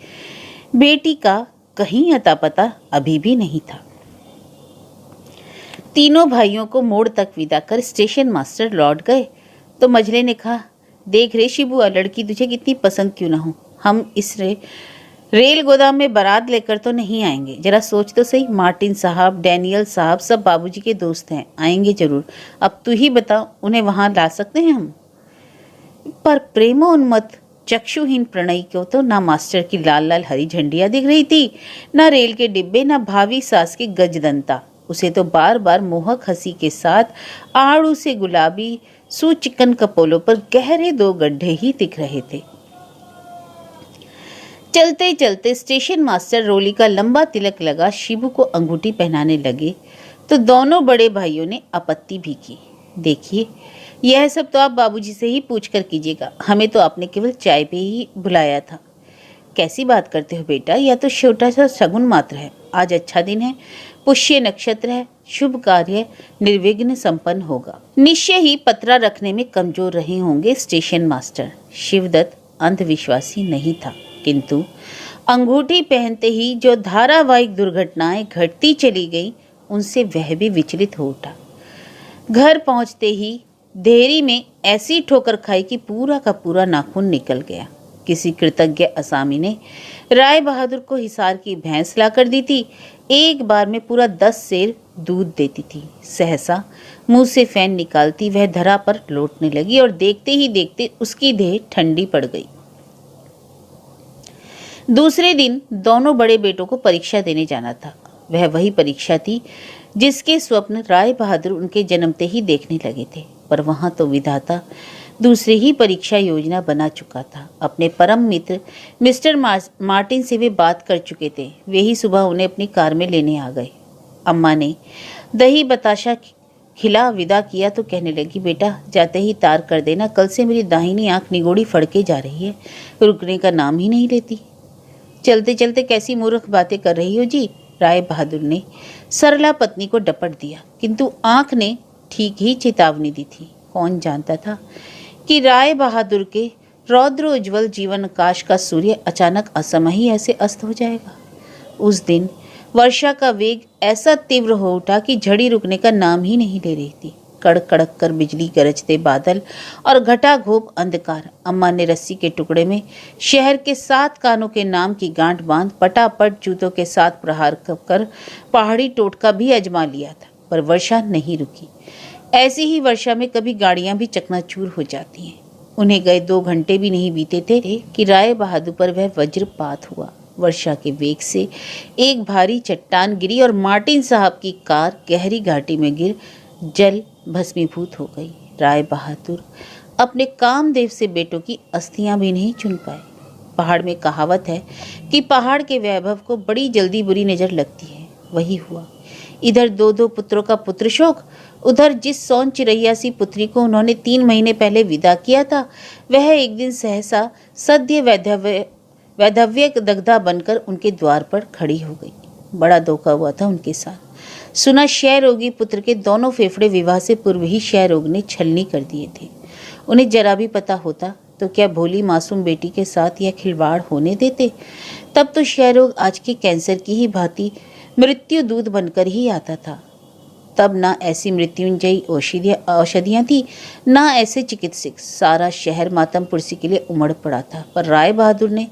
बेटी का कहीं अता पता अभी भी नहीं था। तीनों भाइयों को मोड़ तक विदा कर स्टेशन मास्टर लौट गए तो मझले ने कहा, देख रे शिबुआ, लड़की तुझे कितनी पसंद क्यों ना हो, हम इस रेल गोदाम में बारात लेकर तो नहीं आएंगे। जरा सोच तो सही, मार्टिन साहब, डैनियल साहब सब बाबूजी के दोस्त हैं, आएंगे जरूर। अब तू ही बता, उन्हें वहां ला सकते हैं हम? पर प्रेमोन्मत्त चक्षुहीन प्रणयी को तो ना मास्टर की लाल लाल हरी झंडियां दिख रही थी, ना रेल के डिब्बे, ना भावी सास की गजदंता। उसे तो बार बार मोहक हंसी के साथ आड़ू से गुलाबी सुचिकन कपोलों पर गहरे 2 गड्ढे ही दिख रहे थे। चलते चलते स्टेशन मास्टर रोली का लंबा तिलक लगा शिबू को अंगूठी पहनाने लगे तो दोनों बड़े भाइयों ने आपत्ति भी की। देखिए, यह सब तो आप बाबूजी से ही पूछकर कीजिएगा, हमें तो आपने केवल चाय पे ही बुलाया था। कैसी बात करते हो बेटा, यह तो छोटा सा शगुन मात्र है। आज अच्छा दिन है, पुष्य नक्षत्र है, शुभ कार्य निर्विघ्न संपन्न होगा। निश्चय ही पतरा रखने में कमजोर रहे होंगे स्टेशन मास्टर। शिवदत्त अंधविश्वासी नहीं था, किंतु अंगूठी पहनते ही जो धारावाहिक दुर्घटनाएं घटती चली गईं, उनसे वह भी विचलित हो उठा। घर पहुंचते ही देहरी में ऐसी ठोकर खाई कि पूरा का पूरा नाखून निकल गया। किसी कृतज्ञ असामी ने राय बहादुर को हिसार की भैंस लाकर दी थी। एक बार में पूरा 10 सेर दूध देती थी। सहसा मुंह से फैन निकालती वह धरा पर लौटने लगी और देखते ही देखते उसकी देह ठंडी पड़ गई। दूसरे दिन दोनों बड़े बेटों को परीक्षा देने जाना था। वह वही परीक्षा थी जिसके स्वप्न राय बहादुर उनके जन्मते ही देखने लगे थे, पर वहां तो विधाता दूसरी ही परीक्षा योजना बना चुका था। अपने परम मित्र मिस्टर मार्टिन से वे बात कर चुके थे। वे ही सुबह उन्हें अपनी कार में लेने आ गए। अम्मा ने दही बताशा खिला विदा किया तो कहने लगी, बेटा जाते ही तार कर देना, कल से मेरी दाहिनी आंख निगोड़ी फड़के जा रही है, रुकने का नाम ही नहीं लेती। चलते चलते कैसी मूर्ख बातें कर रही हो जी, राय बहादुर ने सरला पत्नी को डपट दिया, किंतु आंख ने ठीक ही चेतावनी दी थी। कौन जानता था कि राय बहादुर के रौद्र उज्ज्वल जीवन आकाश का सूर्य अचानक असमय ही ऐसे अस्त हो जाएगा। उस दिन वर्षा का वेग ऐसा तीव्र हो उठा कि झड़ी रुकने का नाम ही नहीं ले रही थी। कड़क कड़क कर बिजली, गरजते बादल और घटाघोप अंधकार। अम्मा ने रस्सी के टुकड़े में शहर के 7 कानों के नाम की गांठ बांध पटापट जूतों के साथ प्रहार कर पहाड़ी टोटका भी आजमा लिया था, पर वर्षा नहीं रुकी। ऐसी ही वर्षा में कभी गाड़ियां भी चकनाचूर हो जाती हैं। उन्हें गए 2 घंटे भी नहीं बीते थे कि राय बहादुर पर वह वज्रपात हुआ। वर्षा के वेग से एक भारी चट्टान गिरी और मार्टिन साहब की कार गहरी घाटी में गिर जल भस्मीभूत हो गई। राय बहादुर अपने कामदेव से बेटों की अस्थियां भी नहीं चुन पाए। पहाड़ में कहावत है कि पहाड़ के वैभव को बड़ी जल्दी बुरी नजर लगती है। वही हुआ। इधर 2 पुत्रों का पुत्र शोक, उधर जिस सौन चिरैया सी पुत्री को उन्होंने 3 महीने पहले विदा किया था, वह एक दिन सहसा सद्य वैधव्य दग्धा बनकर उनके द्वार पर खड़ी हो गई। बड़ा धोखा हुआ था उनके साथ। सुना क्षय रोगी पुत्र के दोनों फेफड़े विवाह से पूर्व ही क्षय रोग ने छलनी कर दिए थे। उन्हें जरा भी पता होता तो क्या भोली मासूम बेटी के साथ यह खिलवाड़ होने देते? तब तो क्षय रोग आज के कैंसर की ही भांति मृत्यु दूत बनकर ही आता था। तब ना ऐसी मृत्युंजयी औषधियां थी, ना ऐसे चिकित्सक। सारा शहर मातम पुरसी के लिए उमड़ पड़ा था, पर राय बहादुर ने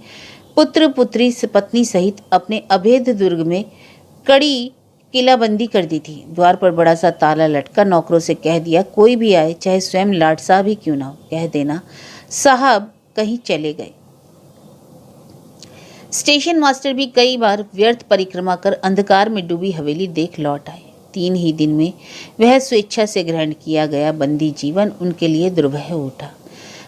पुत्र पुत्री पत्नी सहित अपने अभेद दुर्ग में कड़ी किलाबंदी कर दी थी। द्वार पर बड़ा सा ताला लटका। नौकरों से कह दिया, कोई भी आए, चाहे स्वयं लाट साहब ही क्यों ना हो, कह देना साहब कहीं चले गए। स्टेशन मास्टर भी कई बार व्यर्थ परिक्रमा कर अंधकार में डूबी हवेली देख लौट आए। 3 ही दिन में वह स्वेच्छा से ग्रहण किया गया बंदी जीवन उनके लिए दुर्वह उठा।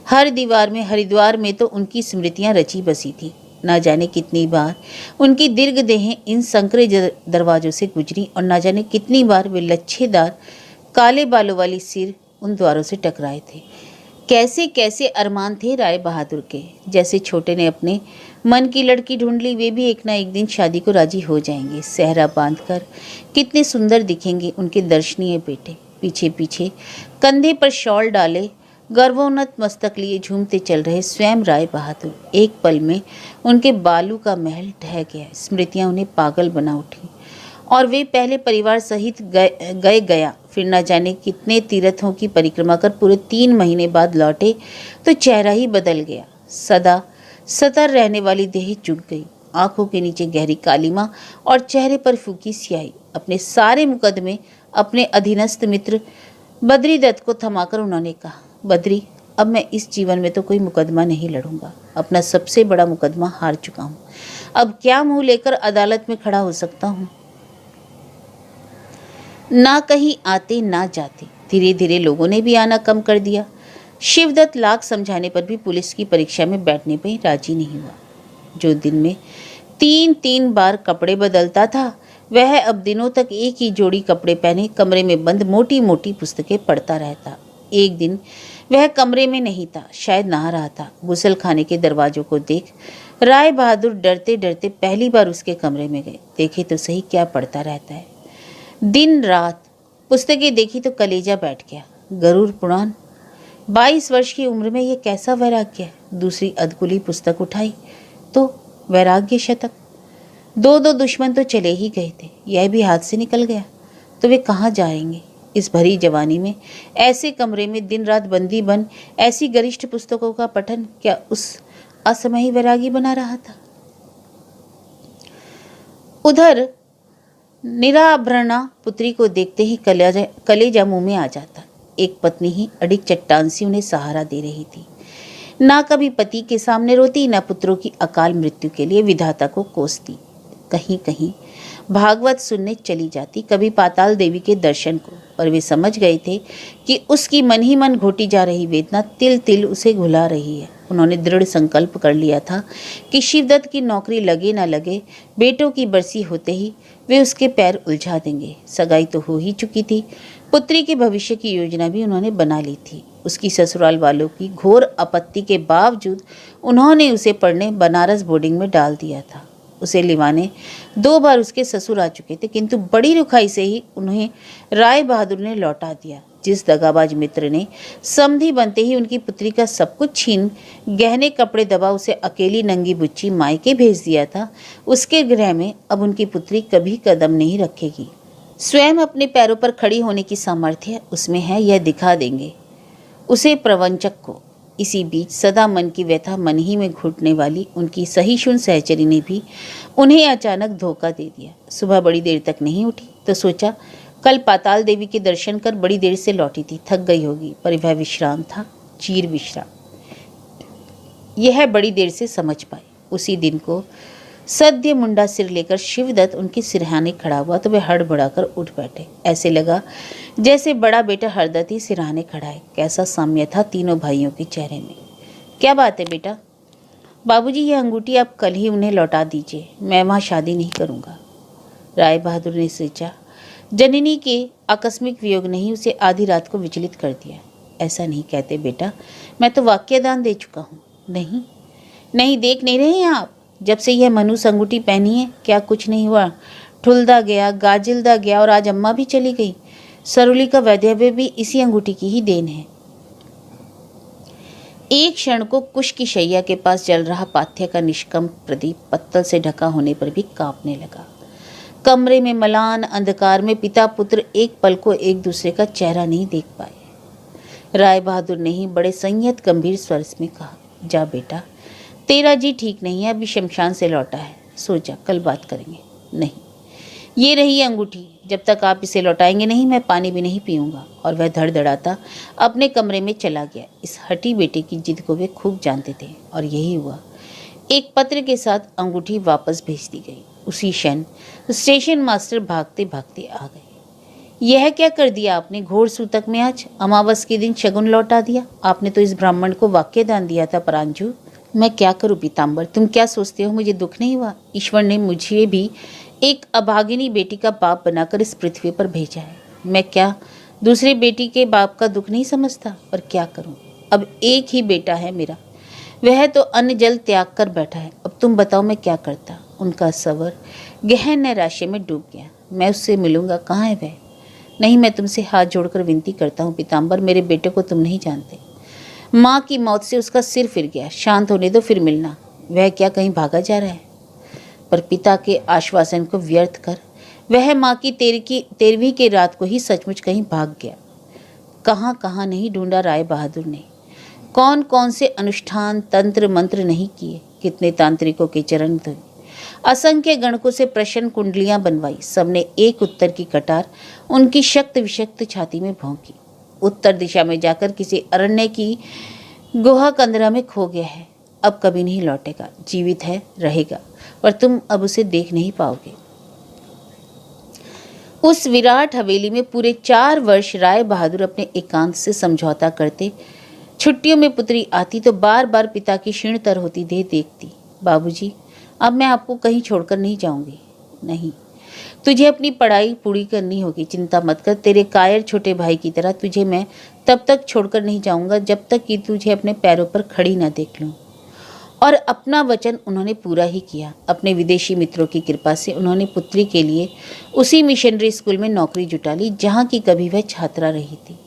हर दीवार में हरिद्वार में तो उनकी स्मृतियां रची बसी थी। ना जाने कितनी बार उनकी दीर्घ देहें इन संकरे दरवाजों से गुजरी और ना जाने कितनी बार वे लच्छेदार काले बालों वाली सिर उन द्वारों से टकराए थे। कैसे कैसे अरमान थे राय बहादुर के। जैसे छोटे ने अपने मन की लड़की ढूंढ ली, वे भी एक ना एक दिन शादी को राजी हो जाएंगे। सेहरा बांधकर कितने सुंदर दिखेंगे उनके दर्शनीय बेटे। पीछे पीछे कंधे पर शॉल डाले गर्वोन्नत मस्तक लिए झूमते चल रहे स्वयं राय बहादुर। एक पल में उनके बालू का महल ढह गया। स्मृतियां उन्हें पागल बना उठी और वे पहले परिवार सहित गया फिर न जाने कितने तीर्थों की परिक्रमा कर पूरे 3 महीने बाद लौटे तो चेहरा ही बदल गया। सदा सतर रहने वाली देह झुक गई, आंखों के नीचे गहरी कालिमा और चेहरे पर फूकी स्याही। अपने सारे मुकदमे अपने अधीनस्थ मित्र बद्री दत्त को थमाकर उन्होंने कहा, बद्री, अब मैं इस जीवन में तो कोई मुकदमा नहीं लड़ूंगा। अपना सबसे बड़ा मुकदमा हार चुका हूँ। अब क्या मुंह लेकर अदालत में खड़ा हो सकता हूँ। ना कहीं आते ना जाते। धीरे धीरे लोगों ने भी आना कम कर दिया। शिवदत्त लाख समझाने पर भी पुलिस की परीक्षा में बैठने पर राजी नहीं हुआ। जो दिन में 3-3 बार कपड़े बदलता था, वह अब दिनों तक एक ही जोड़ी कपड़े पहने कमरे में बंद मोटी मोटी पुस्तकें पढ़ता रहता। एक दिन वह कमरे में नहीं था, शायद नहा रहा था। गुसल खाने के दरवाजों को देख राय बहादुर डरते डरते पहली बार उसके कमरे में गए। देखे तो सही क्या पढ़ता रहता है। दिन रात पुस्तकें देखी तो कलेजा बैठ गया। गरुड़ पुराण। 22 वर्ष की उम्र में यह कैसा वैराग्य है। दूसरी अधकुली पुस्तक उठाई तो वैराग्य शतक। 2-2 दुश्मन तो चले ही गए थे, यह भी हाथ से निकल गया। तो वे कहाँ जाएंगे इस भरी जवानी में। ऐसे कमरे में दिन रात बंदी बन ऐसी गरिष्ठ पुस्तकों का पठन क्या उस असमयी वैरागी बना रहा था। उधर निराभरणा पुत्री को देखते ही कलेजा मुंह में आ जाता। एक पत्नी ही अडिग चट्टान सी उन्हें सहारा दे रही थी। ना कभी पति के सामने रोती, ना पुत्रों की अकाल मृत्यु के लिए विधाता को कोसती। कहीं कहीं भागवत सुनने चली जाती, कभी पाताल देवी के दर्शन को। पर वे समझ गए थे कि उसकी मन ही मन घोटी जा रही वेदना तिल तिल उसे घुला रही है। उन्होंने दृढ़ संकल्प कर लिया था कि शिवदत्त की नौकरी लगे ना लगे, बेटों की बरसी होते ही वे उसके पैर उलझा देंगे। सगाई तो हो ही चुकी थी, पुत्री के भविष्य की योजना भी उन्होंने बना ली थी। उसकी ससुराल वालों की घोर आपत्ति के बावजूद उन्होंने उसे पढ़ने बनारस बोर्डिंग में डाल दिया था। उसे लिवाने 2 बार उसके ससुर आ चुके थे, किंतु बड़ी रुखाई से ही उन्हें राय बहादुर ने लौटा दिया। जिस दगाबाज मित्र ने समधी बनते ही उनकी पुत्री का सब कुछ छीन गहने कपड़े दबा उसे अकेली नंगी बुच्ची मायके भेज दिया था, उसके गृह में अब उनकी पुत्री कभी कदम नहीं रखेगी। स्वयं अपने पैरों पर खड़ी होने की सामर्थ्य उसमें है, यह दिखा देंगे उसे प्रवंचक को। इसी बीच सदा मन की व्यथा मन ही में घुटने वाली उनकी सहिष्णु सहचरी ने भी उन्हें अचानक धोखा दे दिया। सुबह बड़ी देर तक नहीं उठी तो सोचा कल पाताल देवी के दर्शन कर बड़ी देर से लौटी थी, थक गई होगी, पर वह विश्राम था, चीर विश्राम। यह बड़ी देर से समझ पाई। उसी दिन को सद्य मुंडा सिर लेकर शिवदत्त उनके सिरहाने खड़ा हुआ तो वे हड़बड़ाकर उठ बैठे। ऐसे लगा जैसे बड़ा बेटा हरदत्त ही सिरहाने खड़ा है। कैसा साम्य था तीनों भाइयों के चेहरे में। क्या बात है बेटा? बाबूजी, यह अंगूठी आप कल ही उन्हें लौटा दीजिए, मैं वहाँ शादी नहीं करूँगा। राय बहादुर ने सोचा जननी के आकस्मिक वियोग ने ही उसे आधी रात को विचलित कर दिया। ऐसा नहीं कहते बेटा, मैं तो वाक्यदान दे चुका हूँ। नहीं नहीं, देख नहीं रहे हैं आप, जब से यह मनुष्य अंगूठी पहनी है क्या कुछ नहीं हुआ। ठुलदा गया, गाजिलदा गया और आज अम्मा भी चली गई। सरुली का वैधव्य भी इसी अंगूठी की ही देन है। एक क्षण को कुश की शैया के पास जल रहा पाथ्य का निष्कंप प्रदीप पत्तल से ढका होने पर भी कांपने लगा। कमरे में मलान अंधकार में पिता पुत्र एक पल को एक दूसरे का चेहरा नहीं देख पाए। राय बहादुर ने ही बड़े संयत गंभीर स्वर में कहा, जा बेटा, तेरा जी ठीक नहीं है, अभी शमशान से लौटा है, सो जा, कल बात करेंगे। नहीं, ये रही अंगूठी, जब तक आप इसे लौटाएंगे नहीं मैं पानी भी नहीं पीऊंगा। और वह धड़धड़ाता अपने कमरे में चला गया। इस हठी बेटे की जिद को वे खूब जानते थे और यही हुआ। एक पत्र के साथ अंगूठी वापस भेज दी गई। उसी क्षण स्टेशन मास्टर भागते भागते आ गए। यह क्या कर दिया आपने घोर सूतक में? आज अमावस के दिन शगुन लौटा दिया आपने तो इस ब्राह्मण को वाक्य दान दिया था परांजू। मैं क्या करूं पीताम्बर, तुम क्या सोचते हो मुझे दुख नहीं हुआ? ईश्वर ने मुझे भी एक अभागिनी बेटी का बाप बनाकर इस पृथ्वी पर भेजा है। मैं क्या दूसरी बेटी के बाप का दुख नहीं समझता? पर क्या करूं, अब एक ही बेटा है मेरा, वह तो अन्न जल त्याग कर बैठा है। अब तुम बताओ मैं क्या करता? उनका सवर गहन नैराश्य में डूब गया। मैं उससे मिलूंगा, कहाँ है वह? नहीं, मैं तुमसे हाथ जोड़कर विनती करता हूँ पीताम्बर, मेरे बेटे को तुम नहीं जानते। माँ की मौत से उसका सिर फिर गया, शांत होने दो फिर मिलना। वह क्या कहीं भागा जा रहा है? पर पिता के आश्वासन को व्यर्थ कर वह माँ की 13वीं के रात को ही सचमुच कहीं भाग गया। कहाँ कहाँ नहीं ढूंढा राय बहादुर ने, कौन कौन से अनुष्ठान तंत्र मंत्र नहीं किए, कितने तांत्रिकों के चरण धोए, असंख्य गणकों से प्रश्न कुंडलियां बनवाई। सबने एक उत्तर की कटार उनकी शक्त विशक्त छाती में भौंकी। उत्तर दिशा में जाकर किसी अरण्य की गुहा कंदरा में खो गया है, अब कभी नहीं लौटेगा। जीवित है, रहेगा, पर तुम अब उसे देख नहीं पाओगे। उस विराट हवेली में पूरे 4 वर्ष राय बहादुर अपने एकांत से समझौता करते। छुट्टियों में पुत्री आती तो बार बार पिता की क्षीणतर होती देह देखती। बाबूजी, अब मैं आपको कहीं छोड़कर नहीं जाऊंगी। नहीं, तुझे अपनी पढ़ाई पूरी करनी होगी, चिंता मत कर। तेरे कायर छोटे भाई की तरह तुझे मैं तब तक छोड़कर नहीं जाऊंगा जब तक कि तुझे अपने पैरों पर खड़ी ना देख लूं। और अपना वचन उन्होंने पूरा ही किया। अपने विदेशी मित्रों की कृपा से उन्होंने पुत्री के लिए उसी मिशनरी स्कूल में नौकरी जुटा ली जहाँ की कभी वह छात्रा रही थी।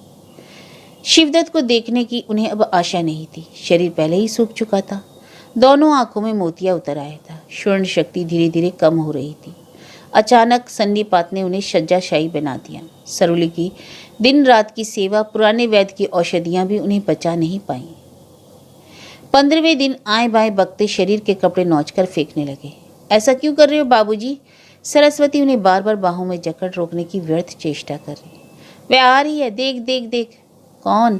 शिवदत्त को देखने की उन्हें अब आशा नहीं थी। शरीर पहले ही सूख चुका था, दोनों आंखों में मोतिया उतर आया था, स्वर्ण शक्ति धीरे धीरे कम हो रही थी। अचानक सन्नीपात ने उन्हें शय्याशायी बना दिया। सरुली की दिन रात की सेवा, पुराने वैद्य की औषधियां भी उन्हें बचा नहीं पाईं। 15वें दिन आए बाएं बकते शरीर के कपड़े नोचकर फेंकने लगे। ऐसा क्यों कर रहे हो बाबूजी? सरस्वती उन्हें बार बार बाहों में जकड़ रोकने की व्यर्थ चेष्टा कर रही। वह आ रही है, देख देख देख। कौन?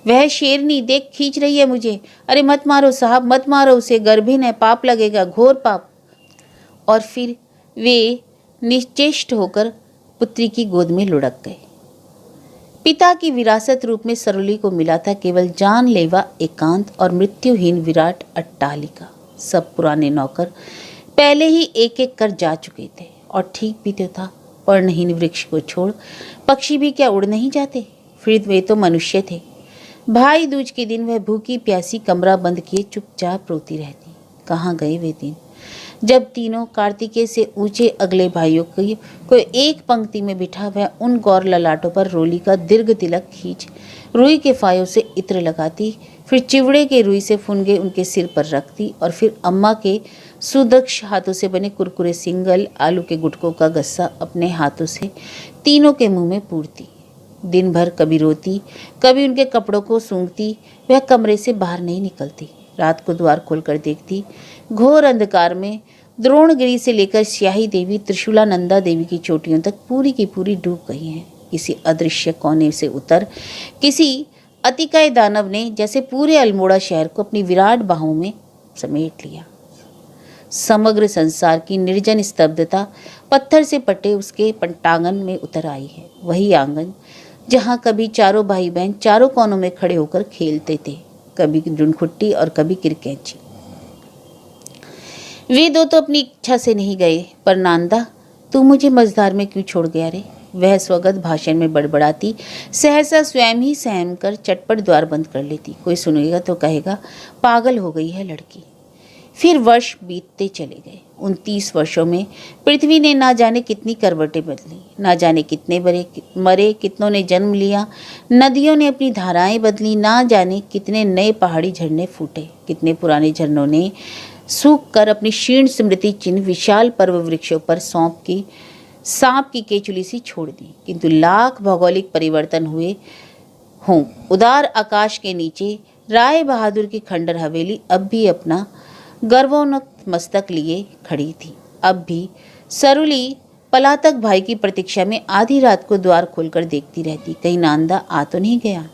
वह शेरनी, देख खींच रही है मुझे। अरे मत मारो साहब, मत मारो उसे, गर्भिण है, पाप लगेगा, घोर पाप। और फिर वे निश्चेष्ट होकर पुत्री की गोद में लुढ़क गए। पिता की विरासत रूप में सरुली को मिला था केवल जानलेवा एकांत और मृत्युहीन विराट अट्टालिका। सब पुराने नौकर पहले ही एक एक कर जा चुके थे, और ठीक भी तो था। पर्णहीन वृक्ष को छोड़ पक्षी भी क्या उड़ नहीं जाते? फिर वे तो मनुष्य थे। भाई दूज के दिन वह भूखी प्यासी कमरा बंद किए चुपचाप रोती रहती। कहाँ गए वे दिन जब तीनों कार्तिकेय से ऊंचे अगले भाइयों को एक पंक्ति में बिठा वह उन गौर ललाटों पर रोली का दीर्घ तिलक खींच रुई के फायों से इत्र लगाती, फिर चिवड़े के रुई से फुनगे उनके सिर पर रखती, और फिर अम्मा के सुदक्ष हाथों से बने कुरकुरे सिंगल आलू के गुटकों का गस्सा अपने हाथों से तीनों के मुंह में पूरती। दिन भर कभी रोती, कभी उनके कपड़ों को सूंघती। वह कमरे से बाहर नहीं निकलती। रात को द्वार खोलकर देखती, घोर अंधकार में द्रोणगिरी से लेकर स्याही देवी त्रिशूलानंदा देवी की चोटियों तक पूरी की पूरी डूब गई हैं। किसी अदृश्य कोने से उतर किसी अतिकाय दानव ने जैसे पूरे अल्मोड़ा शहर को अपनी विराट बाहों में समेट लिया। समग्र संसार की निर्जन स्तब्धता पत्थर से पटे उसके पंटांगन में उतर आई है। वही आंगन जहाँ कभी चारों भाई बहन चारों कोनों में खड़े होकर खेलते थे, कभी डुनखुट्टी और कभी क्रिकेट। वे दो तो अपनी इच्छा से नहीं गए, पर नांदा तू मुझे मझधार में क्यों छोड़ गया रे? वह स्वगत भाषण में बड़बड़ाती, सहसा स्वयं ही सहम कर चटपट द्वार बंद कर लेती। कोई सुनेगा तो कहेगा पागल हो गई है लड़की। फिर वर्ष बीतते चले गए। 29 वर्षों में पृथ्वी ने ना जाने कितनी करवटें बदली, ना जाने कितने मरे, कितनों ने जन्म लिया। नदियों ने अपनी धाराएं बदली, ना जाने कितने नए पहाड़ी झरने फूटे, कितने पुराने झरनों ने सूख कर अपनी क्षीण स्मृति चिन्ह विशाल पर्व वृक्षों पर सांप की केचुली सी छोड़ दी। किंतु लाख भौगोलिक परिवर्तन हुए हों, उदार आकाश के नीचे राय बहादुर की खंडर हवेली अब भी अपना गर्वोन्नत मस्तक लिए खड़ी थी। अब भी सरुली पलातक भाई की प्रतीक्षा में आधी रात को द्वार खोलकर देखती रहती, कहीं नांदा आ तो नहीं गया।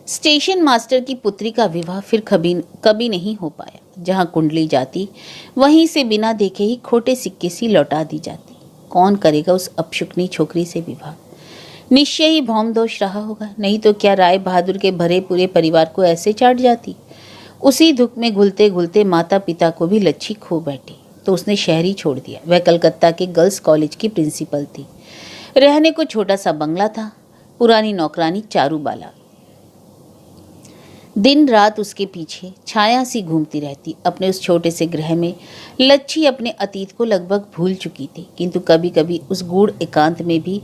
स्टेशन मास्टर की पुत्री का विवाह फिर कभी नहीं हो पाया। जहाँ कुंडली जाती वहीं से बिना देखे ही खोटे सिक्के सी लौटा दी जाती। कौन करेगा उस अपशुकनी छोकरी से विवाह? निश्चय ही भौम दोष रहा होगा, नहीं तो क्या राय बहादुर के भरे पूरे परिवार को ऐसे चाट जाती। उसी दुख में घुलते घुलते माता पिता को भी लच्छी खो बैठी तो उसने शहर ही छोड़ दिया। वह कलकत्ता के गर्ल्स कॉलेज की प्रिंसिपल थी। रहने को छोटा सा बंगला था। पुरानी नौकरानी चारूबाला दिन रात उसके पीछे छाया सी घूमती रहती। अपने उस छोटे से गृह में लच्छी अपने अतीत को लगभग भूल चुकी थी, किंतु कभी कभी उस गूढ़ एकांत में भी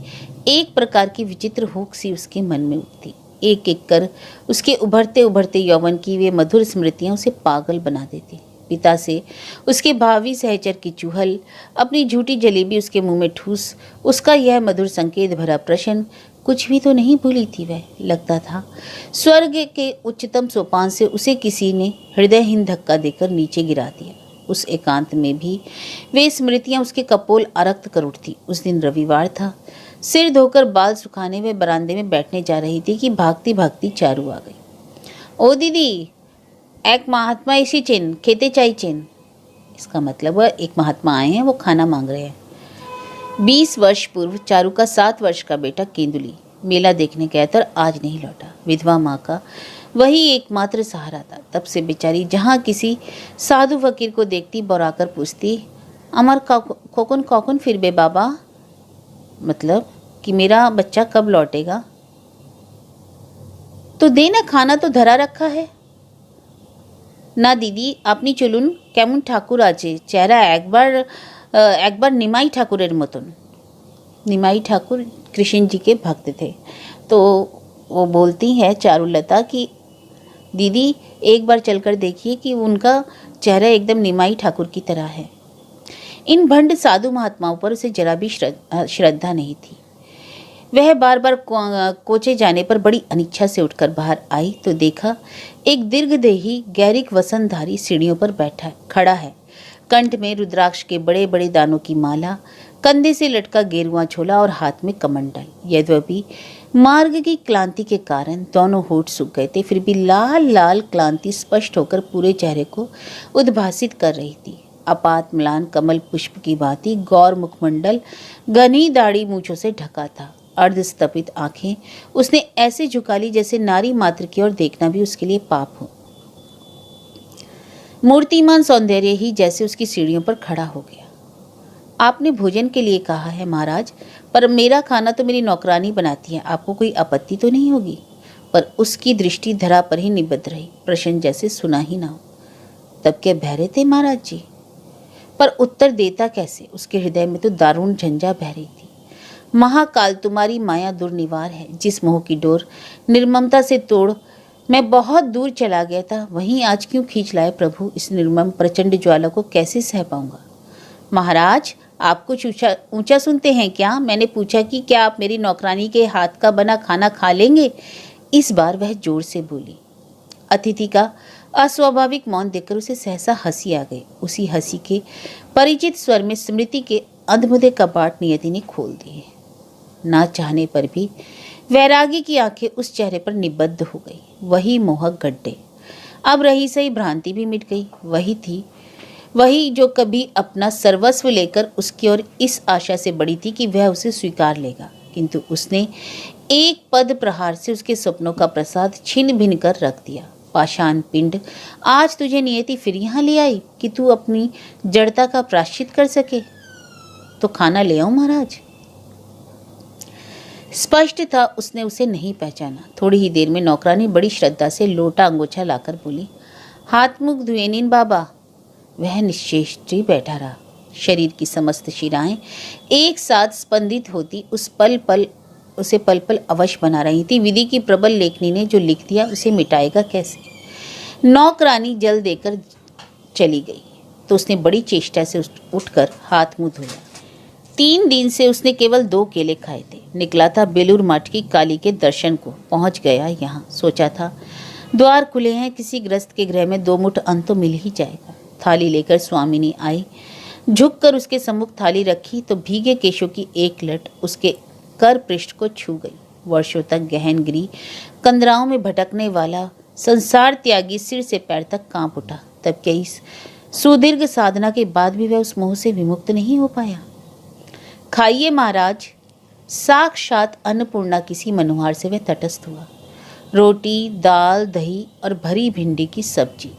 एक प्रकार की विचित्र हुक सी उसके मन में उठती। एक एक कर उसके उभरते उभरते यौवन की वे मधुर स्मृतियां उसे पागल बना देती। पिता से उसके भावी सहचर की चूहल, अपनी झूठी जलेबी उसके मुंह में ठूस, उसका यह मधुर संकेत भरा प्रश्न, कुछ भी तो नहीं भूली थी वह। लगता था स्वर्ग के उच्चतम सोपान से उसे किसी ने हृदयहीन धक्का देकर नीचे गिरा दिया। उस एकांत में भी वे स्मृतियां उसके कपोल आरक्त कर उठती। उस दिन रविवार था। सिर धोकर बाल सुखाने वे बरामदे में बैठने जा रही थी कि भागती भागती चारू आ गई। ओ दीदी, एक महात्मा इसी चेन खेते चाई चेन। इसका मतलब है एक महात्मा आए हैं, वो खाना मांग रहे हैं। 20 वर्ष पूर्व चारू का 7 वर्ष का बेटा केंदुली मेला देखने गया था, आज नहीं लौटा। विधवा माँ का वही एकमात्र सहारा था। तब से बेचारी जहाँ किसी साधु फकीर को देखती बौराकर पूछती, अमर कोकुन कोकुन फिर बे बाबा, मतलब कि मेरा बच्चा कब लौटेगा। तो देना, खाना तो धरा रखा है ना दीदी। अपनी चलुन केमन ठाकुर आजे, चेहरा एक बार निमाई ठाकुरेर मतन। निमाई ठाकुर कृष्ण जी के भक्त थे। तो वो बोलती है चारुलता कि दीदी एक बार चलकर देखिए कि उनका चेहरा एकदम निमाई ठाकुर की तरह है। इन भंड साधु महात्माओं पर उसे जरा भी श्रद्धा नहीं थी। वह बार बार कोचे जाने पर बड़ी अनिच्छा से उठकर बाहर आई तो देखा एक दीर्घदेही गैरिक वसनधारी सीढ़ियों पर बैठा खड़ा है। कंठ में रुद्राक्ष के बड़े बड़े दानों की माला, कंधे से लटका गेरुआ छोला और हाथ में कमंडल। यद्यपि मार्ग की क्लांति के कारण दोनों होठ सूख गए थे, फिर भी लाल लाल क्लांति स्पष्ट होकर पूरे चेहरे को उद्भासित कर रही थी। अपात म्लान कमल पुष्प की भांति गौर मुखमंडल घनी दाढ़ी मूंछों से ढका था। अर्धस्तपित आंखें उसने ऐसे झुका ली जैसे नारी मात्र की ओर देखना भी उसके लिए पाप हो। मूर्तिमान सौंदर्य ही जैसे उसकी सीढ़ियों पर खड़ा हो गया। आपने भोजन के लिए कहा है महाराज, पर मेरा खाना तो मेरी नौकरानी बनाती है, आपको कोई आपत्ति तो नहीं होगी। पर उसकी दृष्टि धरा पर ही निबद्ध रही, प्रश्न जैसे सुना ही ना हो। तब क्या बहरे थे महाराज जी? पर उत्तर देता कैसे? उसके हृदय में तो दारुण झंझा बह रही थी। महाकाल तुम्हारी माया दुर्निवार है। जिस मोह की डोर निर्ममता से तोड़ मैं बहुत दूर चला गया था, वहीं आज क्यों खींच लाए प्रभु। इस निर्मम प्रचंड ज्वाला को कैसे सह पाऊंगा। महाराज, आप कुछ ऊंचा सुनते हैं क्या? मैंने पूछा कि क्या आप मेरी नौकरानी के हाथ का बना खाना खा लेंगे। इस बार वह जोर से बोली। अतिथि का अस्वाभाविक मौन देखकर उसे सहसा हंसी आ गई। उसी हंसी के परिचित स्वर में स्मृति के अधमुदे कपाट नियति ने खोल दिए। ना चाहने पर भी वैरागी की आंखें उस चेहरे पर निबद्ध हो गई। वही मोहक गड्ढे, अब रही सही भ्रांति भी मिट गई। वही थी, वही जो कभी अपना सर्वस्व लेकर उसकी ओर इस आशा से बढ़ी थी कि वह उसे स्वीकार लेगा, किंतु उसने एक पद प्रहार से उसके सपनों का प्रसाद छिन भिन कर रख दिया। पाषाण पिंड, आज तुझे नियति फिर यहाँ ले आई कि तू अपनी जड़ता का प्रायश्चित कर सके। तो खाना ले आऊं महाराज? स्पष्ट था उसने उसे नहीं पहचाना। थोड़ी ही देर में नौकरानी बड़ी श्रद्धा से लोटा अंगोछा लाकर बोली, हाथ मुख धुए नीन बाबा। वह निश्चेष्ट बैठा रहा। शरीर की समस्त शिराएं एक साथ स्पंदित होती उसे पल पल अवश्य बना रही थी। विधि की प्रबल लेखनी ने जो लिख दिया उसे मिटाएगा कैसे। नौकरानी जल देकर चली गई तो उसने बड़ी चेष्टा से उठकर हाथ मुंह धोया। 3 दिन से उसने केवल 2 केले खाए थे। निकला था बेलूर मठ की काली के दर्शन को, पहुंच गया यहाँ। सोचा था द्वार खुले हैं, किसी गृहस्थ के गृह में 2 मुठ अन्न तो मिल ही जाएगा। थाली लेकर स्वामिनी आई, झुककर उसके सम्मुख थाली रखी तो भीगे केशों की एक लट उसके कर पृष्ठ को छू गई। वर्षों तक गहन गिरी कंदराओं में भटकने वाला संसार त्यागी सिर से पैर तक कांप उठा। तब क्या इस सुदीर्घ साधना के बाद भी वह उस मोह से विमुक्त नहीं हो पाया? खाइए महाराज, साक्षात अन्नपूर्णा किसी मनोहार से वह तटस्थ हुआ। रोटी, दाल, दही और भरी भिंडी की सब्जी।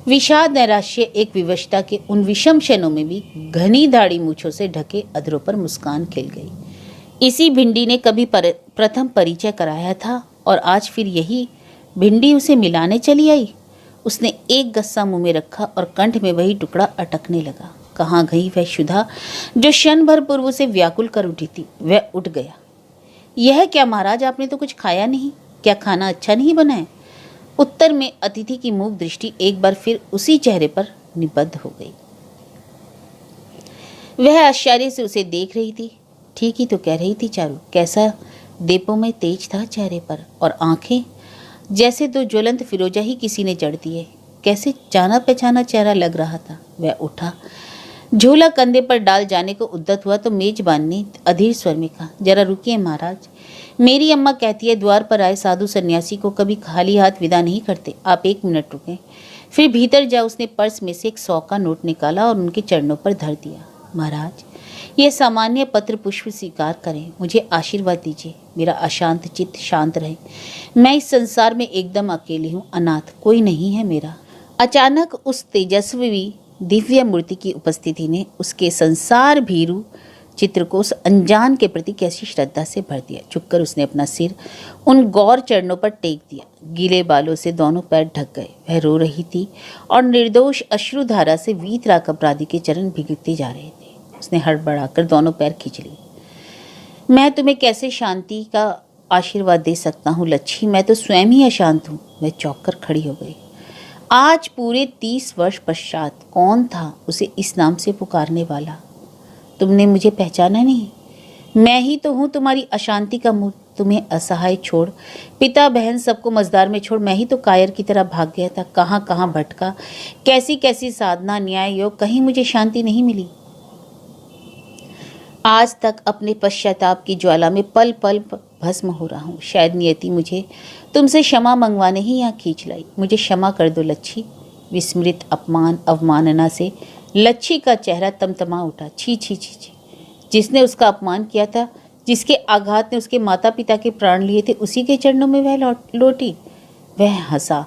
विषाद नैराश्य एक विवशता के उन विषम क्षणों में भी घनी दाढ़ी मूछों से ढके अधरों पर मुस्कान खिल गई। इसी भिंडी ने कभी प्रथम परिचय कराया था और आज फिर यही भिंडी उसे मिलाने चली आई। उसने एक गस्सा मुंह में रखा और कंठ में वही टुकड़ा अटकने लगा। कहाँ गई वह क्षुधा जो क्षण भर पूर्व उसे व्याकुल कर उठी थी। वह उठ गया। यह क्या महाराज, आपने तो कुछ खाया नहीं? क्या खाना अच्छा नहीं बना है? उत्तर में अतिथि की मूक दृष्टि एक बार फिर उसी चेहरे पर निबद्ध हो गई। वह आश्चर्य से उसे देख रही थी। ठीक ही तो कह रही थी चारू, कैसा दीपों में तेज था चेहरे पर, और आंखें जैसे दो ज्वलंत फिरोजा ही किसी ने जड़ दिए। कैसे जाना पहचाना चेहरा लग रहा था। वह उठा, झोला कंधे पर डाल जाने को उद्यत हुआ तो मेजबान ने अधीर स्वर में कहा, जरा रुकिए महाराज, मेरी अम्मा कहती है द्वार पर आए साधु सन्यासी को कभी खाली हाथ विदा नहीं करते। आप 1 मिनट रुकें। फिर भीतर जा उसने पर्स में से एक 100 का नोट निकाला और उनके चरणों पर धर दिया। महाराज, यह सामान्य पत्र पुष्प स्वीकार करें, मुझे आशीर्वाद दीजिए। मेरा अशांत चित्त शांत रहे। मैं इस संसार में एकदम अकेली हूँ, अनाथ, कोई नहीं है मेरा। अचानक उस तेजस्वी दिव्य मूर्ति की उपस्थिति ने उसके संसार भीरू चित्र को उस अनजान के प्रति कैसी श्रद्धा से भर दिया। झुककर उसने अपना सिर उन गौर चरणों पर टेक दिया। गीले बालों से दोनों पैर ढक गए। वह रो रही थी और निर्दोष अश्रुधारा से वीतराग अपराधी के चरण भिगते जा रहे थे। उसने हड़बड़ाकर दोनों पैर खींच लिए। मैं तुम्हें कैसे शांति का आशीर्वाद दे सकता हूँ लच्छी, मैं तो स्वयं ही अशांत हूँ। वह चौंक कर खड़ी हो गई। आज पूरे 30 वर्ष पश्चात कौन था उसे इस नाम से पुकारने वाला? तुमने मुझे पहचाना नहीं? मैं ही तो हूँ तुम्हारी अशांति का मूल। तुम्हें असहाय छोड़, पिता बहन सबको मझदार में छोड़ मैं ही तो कायर की तरह भाग गया था। कहाँ कहाँ भटका, कैसी कैसी साधना, न्याय, योग, कहीं मुझे शांति नहीं मिली। आज तक अपने पश्चाताप की ज्वाला में पल पल भस्म हो रहा हूँ। शायद नियति मुझे तुमसे क्षमा मंगवाने ही यहाँ खींच लाई। मुझे क्षमा कर दो लच्छी। विस्मृत अपमान अवमानना से लच्छी का चेहरा तमतमा उठा। छी छी छी छी, जिसने उसका अपमान किया था, जिसके आघात ने उसके माता पिता के प्राण लिए थे, उसी के चरणों में वह लौटी। वह हंसा।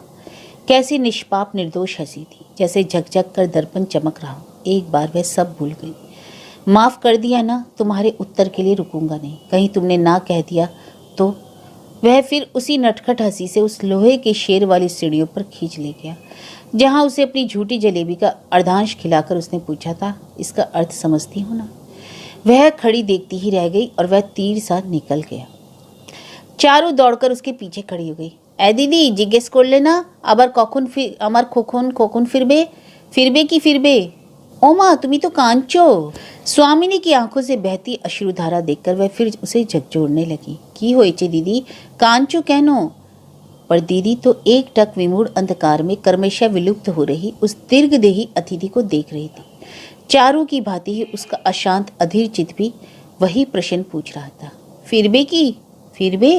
कैसी निष्पाप निर्दोष हंसी थी, जैसे झकझक कर दर्पण चमक रहा हो। एक बार वह सब भूल गई। माफ़ कर दिया ना, तुम्हारे उत्तर के लिए रुकूंगा नहीं। कहीं तुमने ना कह दिया तो? वह फिर उसी नटखट हंसी से उस लोहे के शेर वाली सीढ़ियों पर खींच ले गया, जहाँ उसे अपनी झूठी जलेबी का अर्धांश खिलाकर उसने पूछा था, इसका अर्थ समझती हो ना? वह खड़ी देखती ही रह गई और वह तीर सा निकल गया। चारू दौड़कर उसके पीछे खड़ी हो गई। ए दीदी, जिज्ञेस कर लेना, आबार कखन আমার কখন फिरबे की फिरबे? ओ माँ, तुम्ही तो कांचो। स्वामिनी की आंखों से बहती अश्रुधारा देखकर वह फिर उसे झकझोरने लगी। की होइचे दीदी, कांचो कहनो? पर दीदी तो एक टक विमूढ़ अंधकार में कर्मशः विलुप्त हो रही उस दीर्घदेही अतिथि को देख रही थी। चारू की भांति ही उसका अशांत अधीर चित्त भी वही प्रश्न पूछ रहा था। फिरबे की फिरबे?